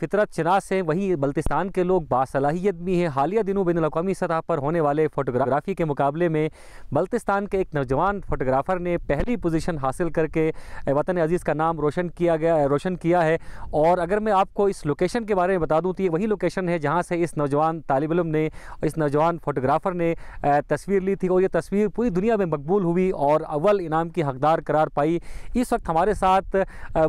फितरत शनास हैं, वहीं बल्तिस्तान के लोग बासलाहियत भी हैं। हालिया दिनों बैनुल अक़वामी सतह पर होने वाले फ़ोटोग्राफ़ी के मुकाबले में बल्तिस्तान के एक नौजवान फ़ोटोग्राफ़र ने पहली पोजीशन हासिल करके वतन अज़ीज़ का नाम रोशन किया है। और अगर मैं आपको इस लोकेशन के बारे में बता दूँ तो ये वही लोकेशन है जहाँ से इस नौजवान तालिब इल्म ने, इस नौजवान फ़ोटोग्राफ़र ने तस्वीर ली थी और ये तस्वीर पूरी दुनिया में मकबूल हुई और अव्वल इनाम की हकदार करार पाई। इस वक्त हमारे साथ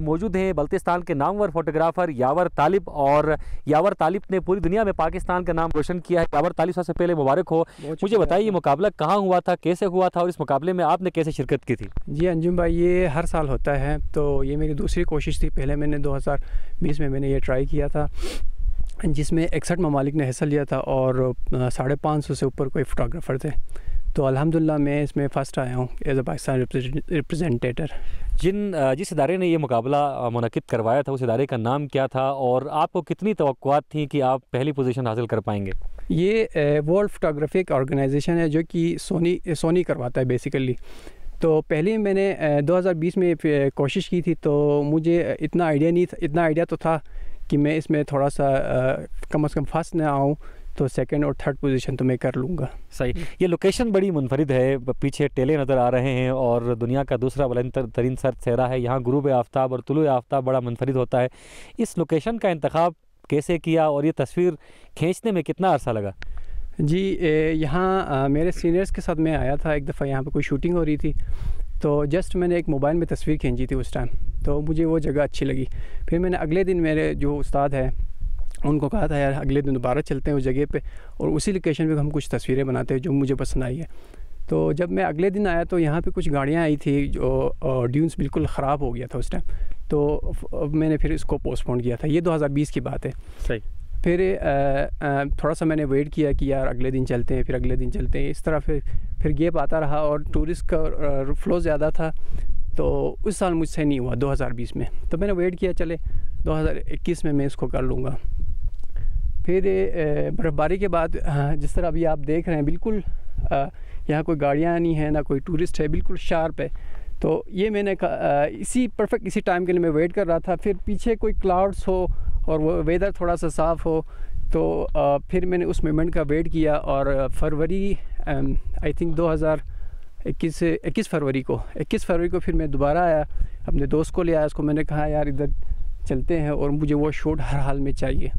मौजूद हैं बल्तिस्तान के नामवर फ़ोटोग्राफ़र यावर तालिब। और यावर तालिब ने पूरी दुनिया में पाकिस्तान का नाम रोशन किया है। यावर तालिब, सबसे पहले मुबारक हो। मुझे बताइए मुकाबला कहाँ हुआ था, कैसे हुआ था और इस मुकाबले में आपने कैसे शिरकत की थी? जी अंजुम भाई, ये हर साल होता है, तो ये मेरी दूसरी कोशिश थी। पहले मैंने 2020 में मैंने ये ट्राई किया था जिसमें 61 ममालिक ने हिस्सा लिया था और 550 से ऊपर कोई फ़ोटोग्राफ़र थे। तो अल्हम्दुलिल्लाह मैं इसमें फ़र्स्ट आया हूँ एज अ पाकिस्तान रिप्रेजेंटेटर। जिस इदारे ने ये मुकाबला मुनक़िद करवाया था उस इदारे का नाम क्या था और आपको कितनी तवक्कुआत थी कि आप पहली पोजीशन हासिल कर पाएंगे? ये वर्ल्ड फ़ोटोग्राफिक ऑर्गेनाइजेशन है जो कि सोनी करवाता है बेसिकली। तो पहले मैंने 2020 में कोशिश की थी, तो मुझे इतना आइडिया तो था कि मैं इसमें थोड़ा सा कम से कम फर्स्ट ना आऊँ, तो सेकंड और थर्ड पोजीशन तो मैं कर लूँगा। सही। ये लोकेशन बड़ी मुनफरिद है, पीछे टेले नज़र आ रहे हैं और दुनिया का दूसरा बुलंद तरीन सर्द सहरा है। यहाँ गुरूब आफ्ताब और तुलू आफ्ताब बड़ा मुनफरिद होता है। इस लोकेशन का इंतखाब कैसे किया और ये तस्वीर खींचने में कितना अरसा लगा? जी यहाँ मेरे सीनियर्स के साथ मैं आया था एक दफ़ा, यहाँ पर कोई शूटिंग हो रही थी, तो जस्ट मैंने एक मोबाइल में तस्वीर खींची थी उस टाइम, तो मुझे वो जगह अच्छी लगी। फिर मैंने अगले दिन मेरे जो उस्ताद है उनको कहा था यार अगले दिन दोबारा चलते हैं उस जगह पे और उसी लोकेशन पे हम कुछ तस्वीरें बनाते हैं जो मुझे पसंद आई है। तो जब मैं अगले दिन आया तो यहाँ पे कुछ गाड़ियाँ आई थी जो ड्यून्स बिल्कुल ख़राब हो गया था उस टाइम, तो मैंने फिर इसको पोस्टपोन किया था। ये 2020 की बात है। सही। फिर थोड़ा सा मैंने वेट किया कि यार अगले दिन चलते हैं, फिर अगले दिन चलते हैं, इस तरह फिर गैप आता रहा और टूरिस्ट का फ़्लो ज़्यादा था, तो उस साल मुझसे नहीं हुआ 2020 में। तो मैंने वेट किया चले 2021 में मैं इसको कर लूँगा। फिर बर्फ़बारी के बाद जिस तरह अभी आप देख रहे हैं बिल्कुल यहाँ कोई गाड़ियाँ नहीं है ना कोई टूरिस्ट है, बिल्कुल शार्प है। तो ये मैंने इसी टाइम के लिए मैं वेट कर रहा था। फिर पीछे कोई क्लाउड्स हो और वो वेदर थोड़ा सा साफ़ हो, तो फिर मैंने उस मोमेंट का वेट किया और फरवरी आई थिंक 21 फरवरी को फिर मैं दोबारा आया, अपने दोस्त को ले आया, उसको मैंने कहा यार इधर चलते हैं और मुझे वो शॉट हर हाल में चाहिए।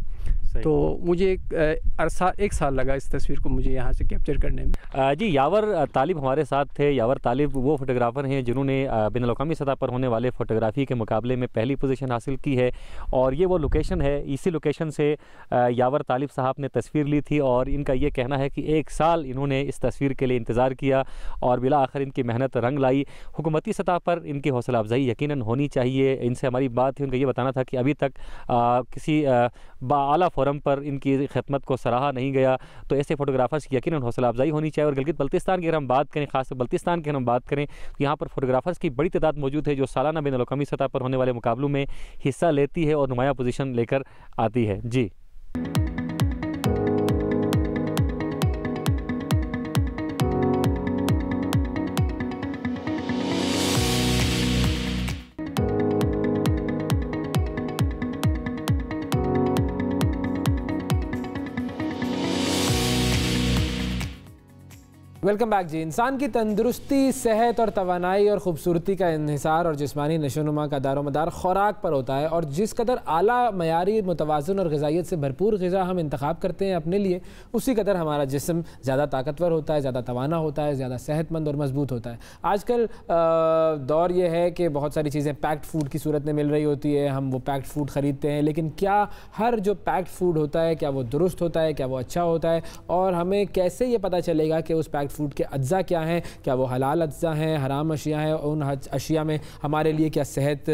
तो मुझे एक साल लगा इस तस्वीर को मुझे यहाँ से कैप्चर करने में। जी यावर तालिब हमारे साथ थे। यावर तालिब वो फ़ोटोग्राफ़र हैं जिन्होंने बैनुल अक़वामी सतह पर होने वाले फ़ोटोग्राफ़ी के मुकाबले में पहली पोजीशन हासिल की है और ये वो लोकेशन है। इसी लोकेशन से यावर तालिब साहब ने तस्वीर ली थी और इनका ये कहना है कि एक साल इन्होंने इस तस्वीर के लिए इंतज़ार किया और बिला आखिर इनकी मेहनत रंग लाई। हुकूमती सतह पर इनकी हौसला अफजाई यकीनन होनी चाहिए। इनसे हमारी बात थी, उनका ये बताना था कि अभी तक किसी आला फोरम पर इनकी खिदमत को सराहा नहीं गया, तो ऐसे फ़ोटोग्राफ़र्स की यकीनन हौसला अफजाई होनी चाहिए। और गिलगित बल्तिस्तान की अगर हम बात करें, ख़ास बल्तिस्तान की हम बात करें, तो यहाँ पर फ़ोटोग्राफ़र्स की बड़ी तादाद मौजूद है जो सालाना बैनुल अक़वामी सतह पर होने वाले मुकाबलों में हिस्सा लेती है और नुमाया पोजीशन लेकर आती है। जी वेलकम बैक जी। इंसान की तंदुरुस्ती, सेहत और तवानाई और ख़ूबसूरती का इन्हिसार और जिस्मानी नशोनुमा का दारोमदार ख़ुराक पर होता है और जिस कदर आला मयारी मुतवाज़न और ग़िज़ाइयत से भरपूर ग़िज़ा हम इंतख़ाब करते हैं अपने लिए, उसी कदर हमारा जिस्म ज़्यादा ताकतवर होता है, ज़्यादा तवाना होता है, ज़्यादा सेहतमंद और मजबूत होता है। आजकल दौर ये है कि बहुत सारी चीज़ें पैक्ड फूड की सूरत में मिल रही होती है, हम वो पैक्ड फूड ख़रीदते हैं, लेकिन क्या हर जो पैक्ड फूड होता है क्या वो दुरुस्त होता है, क्या वो अच्छा होता है, और हमें कैसे ये पता चलेगा कि उस पैक्ड फूड के अज्जा क्या हैं, क्या वो हलाल अज्जा हैं, हराम अशिया हैं, उन अशिया में हमारे लिए क्या सेहत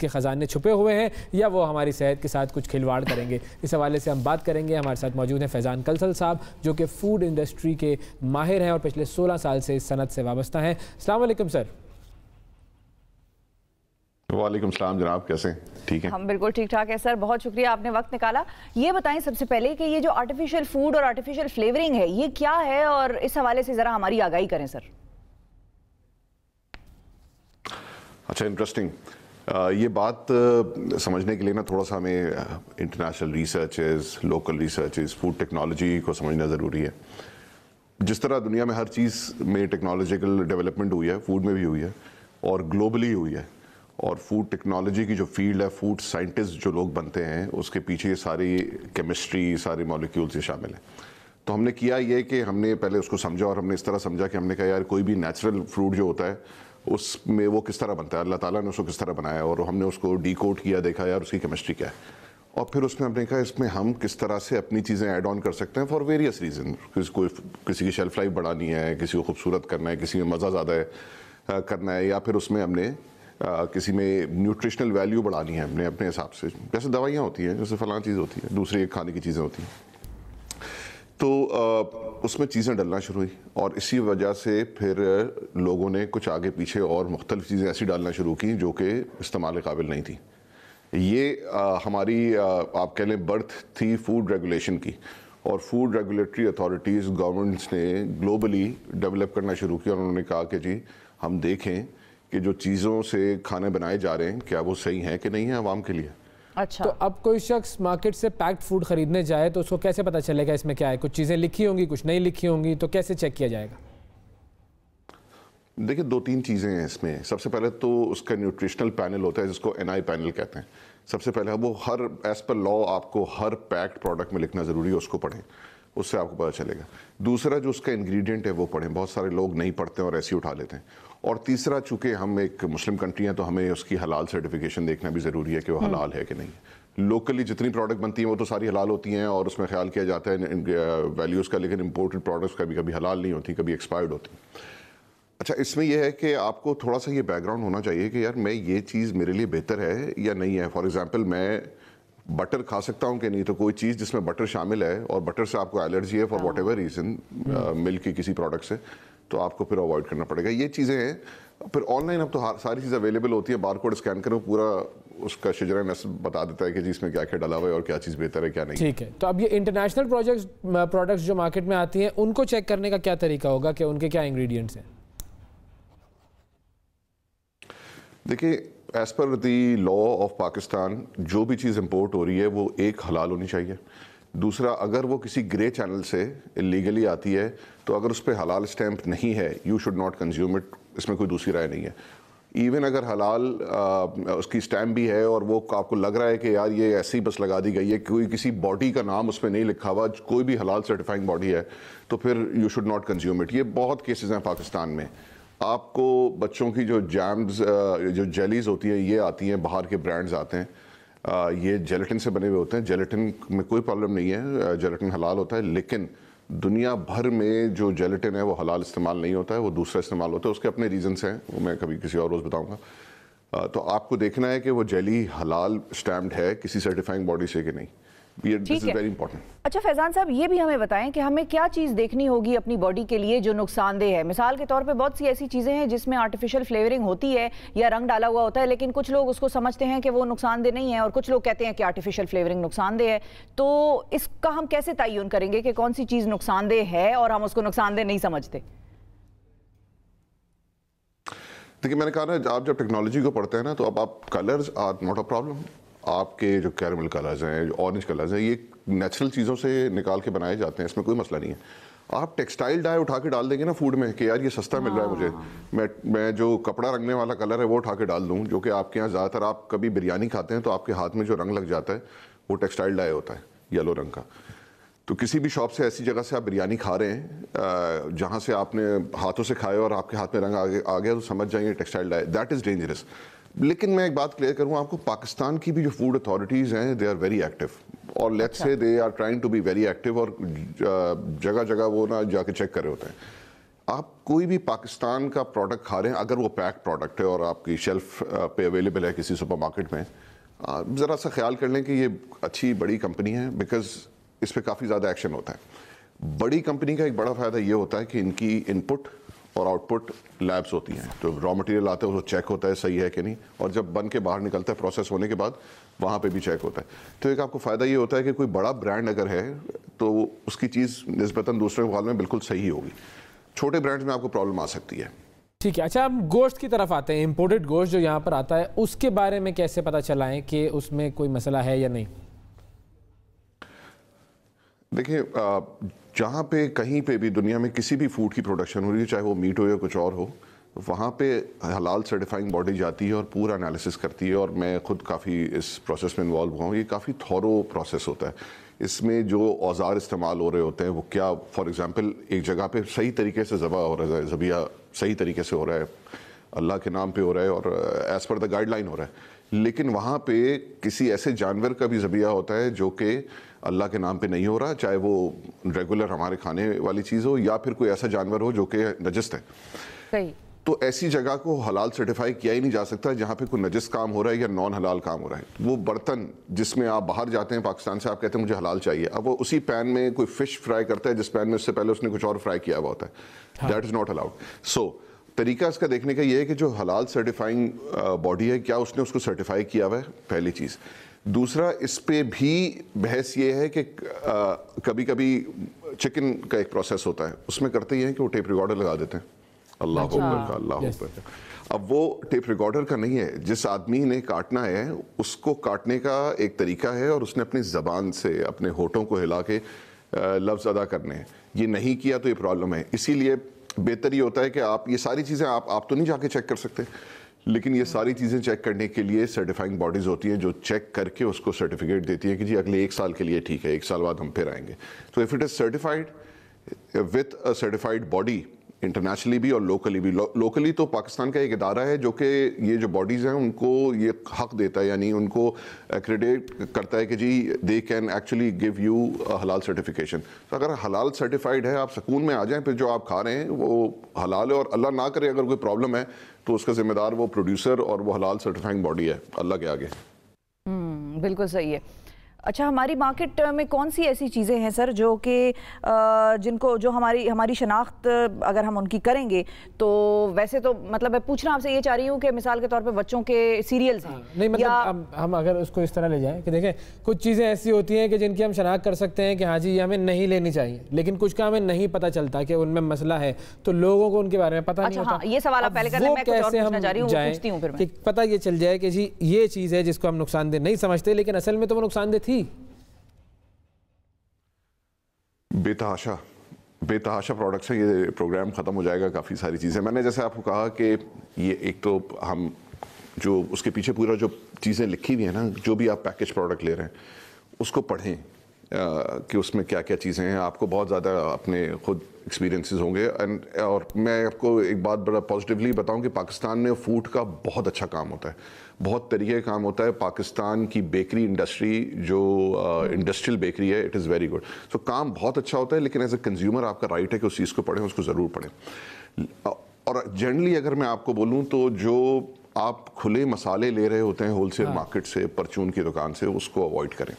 के ख़जाने छुपे हुए हैं या वो हमारी सेहत के साथ कुछ खिलवाड़ करेंगे। इस हवाले से हम बात करेंगे। हमारे साथ मौजूद हैं फैज़ान कलसल साहब जो कि फ़ूड इंडस्ट्री के माहिर हैं और पिछले 16 साल से इस सनत से वाबस्ता हैं। अस्सलाम वालेकुम सर। वालेकुम सलाम जनाब, कैसे हैं? ठीक है, हम बिल्कुल ठीक ठाक है सर, बहुत शुक्रिया आपने वक्त निकाला। ये बताएं सबसे पहले कि ये जो आर्टिफिशियल फूड और आर्टिफिशियल फ्लेवरिंग है ये क्या है, और इस हवाले से ज़रा हमारी आगाही करें सर। अच्छा, इंटरेस्टिंग। ये बात समझने के लिए ना थोड़ा सा हमें international researches, local researches, food technology को समझना ज़रूरी है। जिस तरह दुनिया में हर चीज़ में टेक्नोलॉजिकल डेवलपमेंट हुई है, फूड में भी हुई है और ग्लोबली हुई है। और फूड टेक्नोलॉजी की जो फील्ड है, फूड साइंटिस्ट जो लोग बनते हैं, उसके पीछे ये सारी केमिस्ट्री, सारे मॉलिक्यूल्स ये शामिल हैं। तो हमने किया ये कि हमने पहले उसको समझा और हमने इस तरह समझा कि हमने कहा यार कोई भी नेचुरल फ्रूट जो होता है उसमें वो किस तरह बनता है, अल्लाह ताला ने उसको किस तरह बनाया, और हमने उसको डीकोड किया, देखा यार उसकी केमिस्ट्री क्या है, और फिर उसमें हमने कहा इसमें हम किस तरह से अपनी चीज़ें ऐड ऑन कर सकते हैं फॉर वेरियस रीज़न। किसी की शेल्फ लाइफ बढ़ानी है, किसी को खूबसूरत करना है, किसी में मज़ा ज़्यादा करना है, या फिर उसमें हमने किसी में न्यूट्रिशनल वैल्यू बढ़ानी है हमने अपने हिसाब से। जैसे दवाइयाँ होती हैं, जैसे फलां चीज़ होती है, दूसरी खाने की चीज़ें होती हैं, तो उसमें चीज़ें डलना शुरू हुई और इसी वजह से फिर लोगों ने कुछ आगे पीछे और मुख्तलिफ चीज़ें ऐसी डालना शुरू की जो कि इस्तेमाल काबिल नहीं थी। ये हमारी आप कह लें बर्थ थी फूड रेगुलेशन की, और फूड रेगुलेटरी अथॉरिटीज़, गवर्नमेंट्स ने ग्लोबली डेवलप करना शुरू किया। उन्होंने कहा कि जी हम देखें कि जो चीज़ों से खाने बनाए जा रहे हैं क्या वो सही हैं कि नहीं है आवाम के लिए। अच्छा, तो अब कोई शख्स मार्केट से पैक्ड फूड खरीदने जाए तो उसको कैसे पता चलेगा इसमें क्या है? कुछ चीज़ें लिखी होंगी, कुछ नहीं लिखी होंगी, तो कैसे चेक किया जाएगा? देखिए, 2-3 चीज़ें हैं इसमें। सबसे पहले तो उसका न्यूट्रिशनल पैनल होता है जिसको NI पैनल कहते हैं। सबसे पहले वो हर एज़ पर लॉ आपको हर पैक्ड प्रोडक्ट में लिखना ज़रूरी है, उसको पढ़ें, उससे आपको पता चलेगा। दूसरा जो उसका इंग्रेडिएंट है वो पढ़ें, बहुत सारे लोग नहीं पढ़ते और ऐसे ही उठा लेते हैं। और तीसरा, चूँकि हम एक मुस्लिम कंट्री हैं तो हमें उसकी हलाल सर्टिफिकेशन देखना भी ज़रूरी है कि वो हलाल है कि नहीं। लोकली जितनी प्रोडक्ट बनती हैं वो तो सारी हलाल होती हैं और उसमें ख्याल किया जाता है वैल्यूज़ का, लेकिन इम्पोर्टेड प्रोडक्ट्स कभी कभी हलाल नहीं होती, कभी एक्सपायर्ड होती। अच्छा, इसमें यह है कि आपको थोड़ा सा ये बैकग्राउंड होना चाहिए कि यार मैं ये चीज़ मेरे लिए बेहतर है या नहीं है। फॉर एग्जांपल, मैं बटर खा सकता हूँ कि नहीं, तो कोई चीज़ जिसमें बटर शामिल है और बटर से आपको एलर्जी है for what ever reason, milk की किसी प्रोडक्ट से, तो आपको फिर अवॉइड करना पड़ेगा। ये चीज़ें हैं। फिर ऑनलाइन अब तो सारी चीज़ अवेलेबल होती है, बारकोड स्कैन करो, पूरा उसका शजरा नस्ल बता देता है कि जी इसमें क्या क्या डाला हुआ है और क्या चीज़ बेहतर है क्या नहीं। ठीक है, तो अब ये इंटरनेशनल प्रोडक्ट्स जो मार्केट में आती हैं उनको चेक करने का क्या तरीका होगा कि उनके क्या इंग्रेडिएंट्स हैं? देखिए, as per the law of Pakistan जो भी चीज़ इंपोर्ट हो रही है वो एक हलाल होनी चाहिए। दूसरा, अगर वो किसी ग्रे चैनल से इलीगली आती है तो अगर उस पर हलाल स्टैंप नहीं है, you should not consume it. इसमें कोई दूसरी राय नहीं है। इवन अगर हलाल उसकी स्टैंप भी है और वो आपको लग रहा है कि यार ये ऐसे ही बस लगा दी गई है, कोई किसी बॉडी का नाम उसमें नहीं लिखा हुआ, कोई भी हलाल सर्टिफाइंग बॉडी है, तो फिर you should not consume it. ये बहुत केसेस हैं पाकिस्तान में। आपको बच्चों की जो जैम्स, जो जेलीज होती है, ये आती हैं, बाहर के ब्रांड्स आते हैं, ये जेलेटिन से बने हुए होते हैं। जेलेटिन में कोई प्रॉब्लम नहीं है, जेलेटिन हलाल होता है, लेकिन दुनिया भर में जो जेलेटिन है वो हलाल इस्तेमाल नहीं होता है, वो दूसरा इस्तेमाल होता है। उसके अपने रीजंस हैं, वो मैं कभी किसी और रोज़ बताऊंगा। तो आपको देखना है कि वो जेली हलाल स्टैम्प्ड है किसी सर्टिफाइंग बॉडी से कि नहीं। This is very important. अच्छा फैजान साहब, ये भी हमें बताएं कि हमें क्या चीज़ देखनी होगी अपनी बॉडी के लिए जो नुकसानदेह है। मिसाल के तौर पे बहुत सी ऐसी चीज़ें हैं जिसमें आर्टिफिशियल फ्लेवरिंग होती है या रंग डाला हुआ होता है, लेकिन कुछ लोग उसको समझते हैं कि वो नुकसानदेह नहीं है और कुछ लोग कहते हैं कि आर्टिफिशियल फ्लेवरिंग नुकसानदेह है। तो इसका हम कैसे तयन करेंगे कि कौन सी चीज़ नुकसानदेह है और हम उसको नुकसानदेह नहीं समझते? देखिए, मैंने कहा ना, आप जब टेक्नोलॉजी को पढ़ते हैं ना, तो अब आप colours are not a problem. आपके जो कैरमल कलर्स हैं, जो ऑरेंज कलर्स हैं, ये नेचुरल चीज़ों से निकाल के बनाए जाते हैं, इसमें कोई मसला नहीं है। आप टेक्सटाइल डाई उठा के डाल देंगे ना फूड में कि यार ये सस्ता मिल रहा है मुझे, मैं जो कपड़ा रंगने वाला कलर है वो उठा के डाल दूँ, जो कि आपके यहाँ ज़्यादातर आप कभी बिरयानी खाते हैं तो आपके हाथ में जो रंग लग जाता है वो टेक्सटाइल डाई होता है, येलो रंग का। तो किसी भी शॉप से ऐसी जगह से आप बिरयानी खा रहे हैं जहाँ से आपने हाथों से खाए और आपके हाथ में रंग आ गया, तो समझ जाएंगे textile dye, that is dangerous. लेकिन मैं एक बात क्लियर करूँ आपको, पाकिस्तान की भी जो फूड अथॉरिटीज़ हैं, दे आर वेरी एक्टिव, और let's say they are trying to be very active, और जगह जगह वो ना जाके चेक कर रहे होते हैं। आप कोई भी पाकिस्तान का प्रोडक्ट खा रहे हैं, अगर वो पैक प्रोडक्ट है और आपकी शेल्फ पे अवेलेबल है किसी सुपरमार्केट में, ज़रा सा ख्याल कर लें कि ये अच्छी बड़ी कंपनी है, बिकॉज इस पर काफ़ी ज़्यादा एक्शन होता है। बड़ी कंपनी का एक बड़ा फ़ायदा ये होता है कि इनकी इनपुट और आउटपुट लैब्स होती हैं, तो रॉ मटेरियल आता है वो चेक होता है सही है कि नहीं, और जब बन के बाहर निकलता है प्रोसेस होने के बाद वहाँ पे भी चेक होता है। तो एक आपको फ़ायदा ये होता है कि कोई बड़ा ब्रांड अगर है तो उसकी चीज़ निस्बतन दूसरे मुकाबले में बिल्कुल सही होगी। छोटे ब्रांड्स में आपको प्रॉब्लम आ सकती है। ठीक है, अच्छा, हम गोश्त की तरफ आते हैं। इंपोर्टेड गोश्त जो यहाँ पर आता है, उसके बारे में कैसे पता चला है कि उसमें कोई मसला है या नहीं? देखिए, जहाँ पे कहीं पे भी दुनिया में किसी भी फूड की प्रोडक्शन हो रही है, चाहे वो मीट हो या कुछ और हो, वहाँ पे हलाल सर्टिफाइंग बॉडी जाती है और पूरा एनालिसिस करती है। और मैं खुद काफ़ी इस प्रोसेस में इन्वॉल्व हुआ हूँ। ये काफ़ी थॉरो प्रोसेस होता है। इसमें जो औजार इस्तेमाल हो रहे होते हैं वो क्या, फॉर एग्जांपल एक जगह पे सही तरीके से ज़बह हो रहा है, ज़बिया सही तरीके से हो रहा है, अल्लाह के नाम पे हो रहा है और एज़ पर द गाइडलाइन हो रहा है, लेकिन वहाँ पे किसी ऐसे जानवर का भी ज़बिया होता है जो कि अल्लाह के नाम पे नहीं हो रहा, चाहे वो रेगुलर हमारे खाने वाली चीज़ हो या फिर कोई ऐसा जानवर हो जो कि नजस है। सही। तो ऐसी जगह को हलाल सर्टिफाई किया ही नहीं जा सकता जहाँ पे कोई नजस काम हो रहा है या नॉन हलाल काम हो रहा है। वो बर्तन जिसमें आप बाहर जाते हैं पाकिस्तान से, आप कहते हैं मुझे हलाल चाहिए, अब वो उसी पैन में कोई फिश फ्राई करता है जिस पैन में उससे पहले उसने कुछ और फ्राई किया हुआ होता है, दैट इज़ नॉट अलाउड। सो तरीका इसका देखने का ये है कि जो हलाल सर्टिफाइंग बॉडी है, क्या उसने उसको सर्टिफाई किया हुआ है, पहली चीज़। दूसरा, इस पे भी बहस ये है कि कभी कभी चिकन का एक प्रोसेस होता है, उसमें करते ही हैं कि वो टेप रिकॉर्डर लगा देते हैं, अल्लाह अकबर का, अल्लाह अकबर का। अब वो टेप रिकॉर्डर का नहीं है, जिस आदमी ने काटना है उसको काटने का एक तरीका है और उसने अपनी ज़बान से अपने होठों को हिला के लफ्ज़ अदा करने हैं। ये नहीं किया तो ये प्रॉब्लम है। इसीलिए बेहतर ये होता है कि आप ये सारी चीज़ें आप तो नहीं जाके चेक कर सकते, लेकिन ये सारी चीज़ें चेक करने के लिए सर्टिफाइंग बॉडीज़ होती हैं जो चेक करके उसको सर्टिफिकेट देती है कि जी अगले 1 साल के लिए ठीक है, 1 साल बाद हम फिर आएंगे। तो if it is certified with a certified body internationally भी और लोकली भी, लोकली तो पाकिस्तान का एक इदारा है जो कि ये जो बॉडीज़ हैं उनको ये हक देता है, यानी उनको एक्रेडिट करता है कि जी they can actually give you हलाल सर्टिफिकेशन। तो अगर हलाल सर्टिफाइड है, आप सुकून में आ जाएं, फिर जो आप खा रहे हैं वो हलाल है, और अल्लाह ना करे अगर कोई प्रॉब्लम है तो उसका जिम्मेदार वो प्रोड्यूसर और वो हलाल सर्टिफाइंग बॉडी है, अल्लाह के आगे। बिल्कुल सही है। अच्छा, हमारी मार्केट में कौन सी ऐसी चीज़ें हैं सर जो कि जिनको जो हमारी शनाख्त अगर हम उनकी करेंगे तो, वैसे तो मतलब मैं पूछना आपसे ये चाह रही हूँ कि मिसाल के तौर पे बच्चों के सीरियल्स हैं, नहीं मतलब हम अगर उसको इस तरह ले जाएं कि देखें कुछ चीज़ें ऐसी होती हैं कि जिनकी हम शनाख्त कर सकते हैं कि हाँ जी ये हमें नहीं लेनी चाहिए, लेकिन कुछ का हमें नहीं पता चलता कि उनमें मसला है, तो लोगों को उनके बारे में पता नहीं होता। ये सवाल आप पहले कर लें, मैं कुछ और पूछना चाह रही हूँ, वो पूछती हूँ फिर मैं। पता ये चल जाए कि जी ये चीज़ है जिसको हम नुकसानदेह नहीं समझते, लेकिन असल में तो वो नुकसानदेह थी। बेतहाशा प्रोडक्ट्स है। ये प्रोग्राम ख़त्म हो जाएगा, काफ़ी सारी चीज़ें मैंने जैसे आपको कहा कि ये एक तो हम जो उसके पीछे पूरा जो चीज़ें लिखी हुई हैं ना, जो भी आप पैकेज प्रोडक्ट ले रहे हैं उसको पढ़ें कि उसमें क्या क्या चीज़ें हैं। आपको बहुत ज़्यादा अपने खुद एक्सपीरियंसेस होंगे। और मैं आपको एक बात बड़ा पॉजिटिवली बताऊं कि पाकिस्तान में फूड का बहुत अच्छा काम होता है, बहुत तरीके का काम होता है। पाकिस्तान की बेकरी इंडस्ट्री जो इंडस्ट्रियल बेकरी है, इट इज़ वेरी गुड। सो काम बहुत अच्छा होता है, लेकिन एज ए कंज्यूमर आपका राइट है कि उस चीज़ को पढ़ें, उसको ज़रूर पढ़ें। और जनरली अगर मैं आपको बोलूँ तो जो आप खुले मसाले ले रहे होते हैं होलसेल मार्केट से, परचून की दुकान से, उसको अवॉइड करें।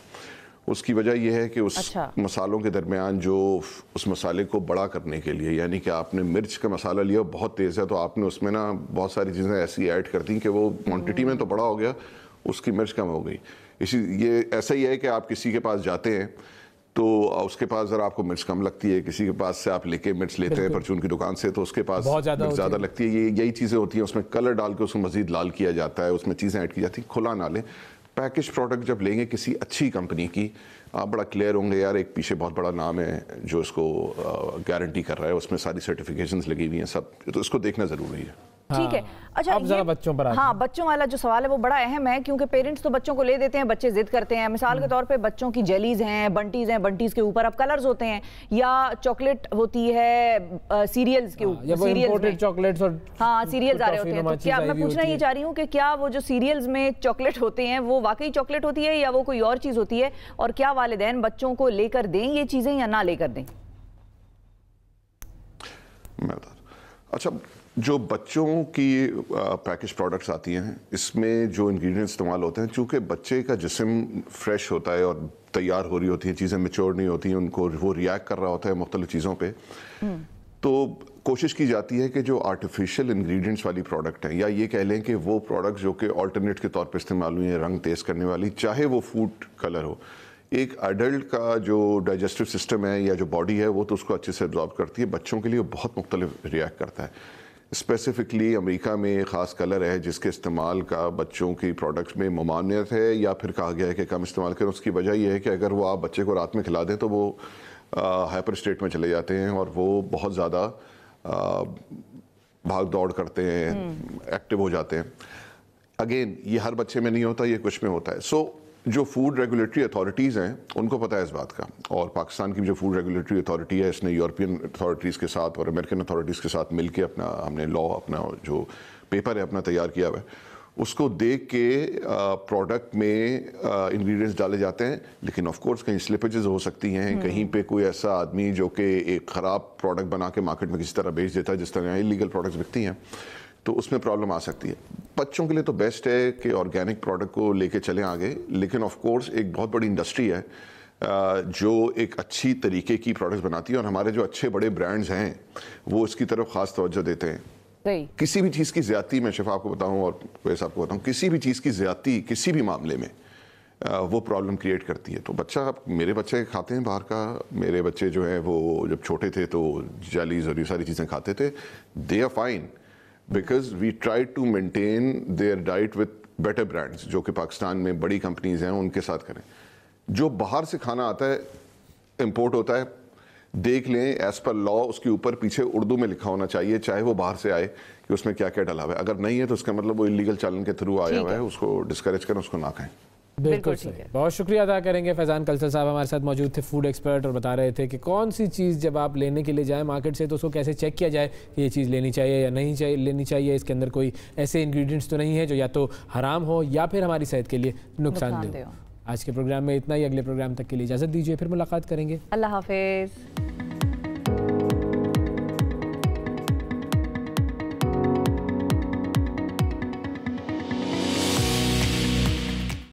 उसकी वजह यह है कि उस मसालों के दरमियान जो उस मसाले को बड़ा करने के लिए, यानी कि आपने मिर्च का मसाला लिया बहुत तेज़ है तो आपने उसमें ना बहुत सारी चीज़ें ऐसी ऐड कर दी कि वो क्वांटिटी में तो बड़ा हो गया, उसकी मिर्च कम हो गई। ये ऐसा ही है कि आप किसी के पास जाते हैं तो उसके पास ज़रा आपको मिर्च कम लगती है, किसी के पास से आप लेके मिर्च लेते हैं परचून की दुकान से तो उसके पास मिर्च ज़्यादा लगती है। यही चीज़ें होती हैं। उसमें कलर डाल के उसको मज़ीद लाल किया जाता है, उसमें चीज़ें ऐड की जाती हैं। खुला ना लें। पैकेज प्रोडक्ट जब लेंगे किसी अच्छी कंपनी की, आप बड़ा क्लियर होंगे यार एक पीछे बहुत बड़ा नाम है जो इसको गारंटी कर रहा है, उसमें सारी सर्टिफिकेशंस लगी हुई हैं सब, तो इसको देखना ज़रूरी है। ठीक है। अच्छा, अब जरा बच्चों पर हाँ, बच्चों वाला जो सवाल है वो बड़ा अहम है, क्योंकि पेरेंट्स तो बच्चों को ले देते हैं, बच्चे जिद करते हैं। मिसाल के तौर पे बच्चों की जेलीज हैं, बंटीज के ऊपर अब कलर्स होते हैं, या चॉकलेट होती है सीरियल्स के ऊपर, इंपोर्टेड चॉकलेट्स और हाँ सीरियल्स आ रहे होते हैं। तो क्या मैं पूछना ये चाह रही हूँ कि क्या वो जो सीरियल्स में चॉकलेट होते हैं वो वाकई चॉकलेट होती है या वो कोई और चीज़ होती है, और क्या वालिदैन बच्चों को लेकर दें ये चीज़ें या ना लेकर दें? मैं बता अच्छा, जो बच्चों की पैकेज प्रोडक्ट्स आती हैं, इसमें जो इंग्रेडिएंट्स इस्तेमाल होते हैं, चूँकि बच्चे का जिस्म फ्रेश होता है और तैयार हो रही होती हैं, चीज़ें मैच्योर नहीं होती हैं, उनको वो रिएक्ट कर रहा होता है मुख्तलिफ चीज़ों पे, तो कोशिश की जाती है कि जो आर्टिफिशियल इंग्रेडिएंट्स वाली प्रोडक्ट हैं, या ये कह लें कि वो प्रोडक्ट जो कि ऑल्टरनेट के तौर पे इस्तेमाल हुई हैं, रंग तेज़ करने वाली, चाहे वो फूड कलर हो, एक अडल्ट का जो डाइजेस्टिव सिस्टम है या जो बॉडी है वो तो उसको अच्छे से एब्जॉर्ब करती है, बच्चों के लिए बहुत मुख्तलिफ रिएक्ट करता है। स्पेसिफिकली अमेरिका में एक ख़ास कलर है जिसके इस्तेमाल का बच्चों की प्रोडक्ट्स में ममानियत है, या फिर कहा गया है कि कम इस्तेमाल करें। उसकी वजह यह है कि अगर वो आप बच्चे को रात में खिला दें तो वो हाइपर स्टेट में चले जाते हैं और वो बहुत ज़्यादा भाग दौड़ करते हैं, एक्टिव हो जाते हैं। अगेन, ये हर बच्चे में नहीं होता, ये कुछ में होता है। सो जो फूड रेगुलेटरी अथॉरिटीज़ हैं उनको पता है इस बात का, और पाकिस्तान की जो फूड रेगुलेटरी अथॉरिटी है इसने यूरोपियन अथॉरिटीज़ के साथ और अमेरिकन अथॉरिटीज़ के साथ मिलके हमने लॉ, अपना जो पेपर है अपना तैयार किया हुआ है, उसको देख के प्रोडक्ट में इंग्रेडिएंट्स डाले जाते हैं। लेकिन ऑफ कोर्स कहीं स्लिपेजेस हो सकती हैं, कहीं पे कोई ऐसा आदमी जो कि एक ख़राब प्रोडक्ट बना के मार्केट में किसी तरह बेच देता है, जिस तरह इलीगल प्रोडक्ट्स बिकती हैं, तो उसमें प्रॉब्लम आ सकती है। बच्चों के लिए तो बेस्ट है कि ऑर्गेनिक प्रोडक्ट को लेके चलें आगे, लेकिन ऑफ कोर्स एक बहुत बड़ी इंडस्ट्री है जो एक अच्छी तरीके की प्रोडक्ट्स बनाती है, और हमारे जो अच्छे बड़े ब्रांड्स हैं वो इसकी तरफ ख़ास तवज्जो देते हैं। किसी भी चीज़ की ज़्यादती, मैं शिफा आपको बताऊँ और वैसे आपको बताऊँ, किसी भी चीज़ की ज़्यादती किसी भी मामले में वो प्रॉब्लम क्रिएट करती है। तो बच्चा, मेरे बच्चे खाते हैं बाहर का, मेरे बच्चे जो हैं वो जब छोटे थे तो जेलीज और ये सारी चीज़ें खाते थे, they are fine because we try to maintain their diet with better brands, जो कि पाकिस्तान में बड़ी कंपनीज हैं उनके साथ करें। जो बाहर से खाना आता है, इंपोर्ट होता है, देख लें एज पर लॉ उसके ऊपर पीछे उर्दू में लिखा होना चाहिए, चाहे वो बाहर से आए, कि उसमें क्या क्या डला हुआ है। अगर नहीं है तो उसका मतलब वो इलीगल चालन के थ्रू आया हुआ है, उसको डिस्करेज करें, उसको ना खाएं। बिल्कुल सही। बहुत शुक्रिया अदा करेंगे। फैज़ान कलसल साहब हमारे साथ मौजूद थे, फूड एक्सपर्ट, और बता रहे थे कि कौन सी चीज़ जब आप लेने के लिए जाएं मार्केट से तो उसको कैसे चेक किया जाए कि ये चीज़ लेनी चाहिए या नहीं चाहिए लेनी चाहिए, इसके अंदर कोई ऐसे इंग्रेडिएंट्स तो नहीं है जो या तो हराम हो या फिर हमारी सेहत के लिए नुकसानदेह हो। आज के प्रोग्राम में इतना ही, अगले प्रोग्राम तक के लिए इजाज़त दीजिए, फिर मुलाकात करेंगे। अल्लाह हाफिज़।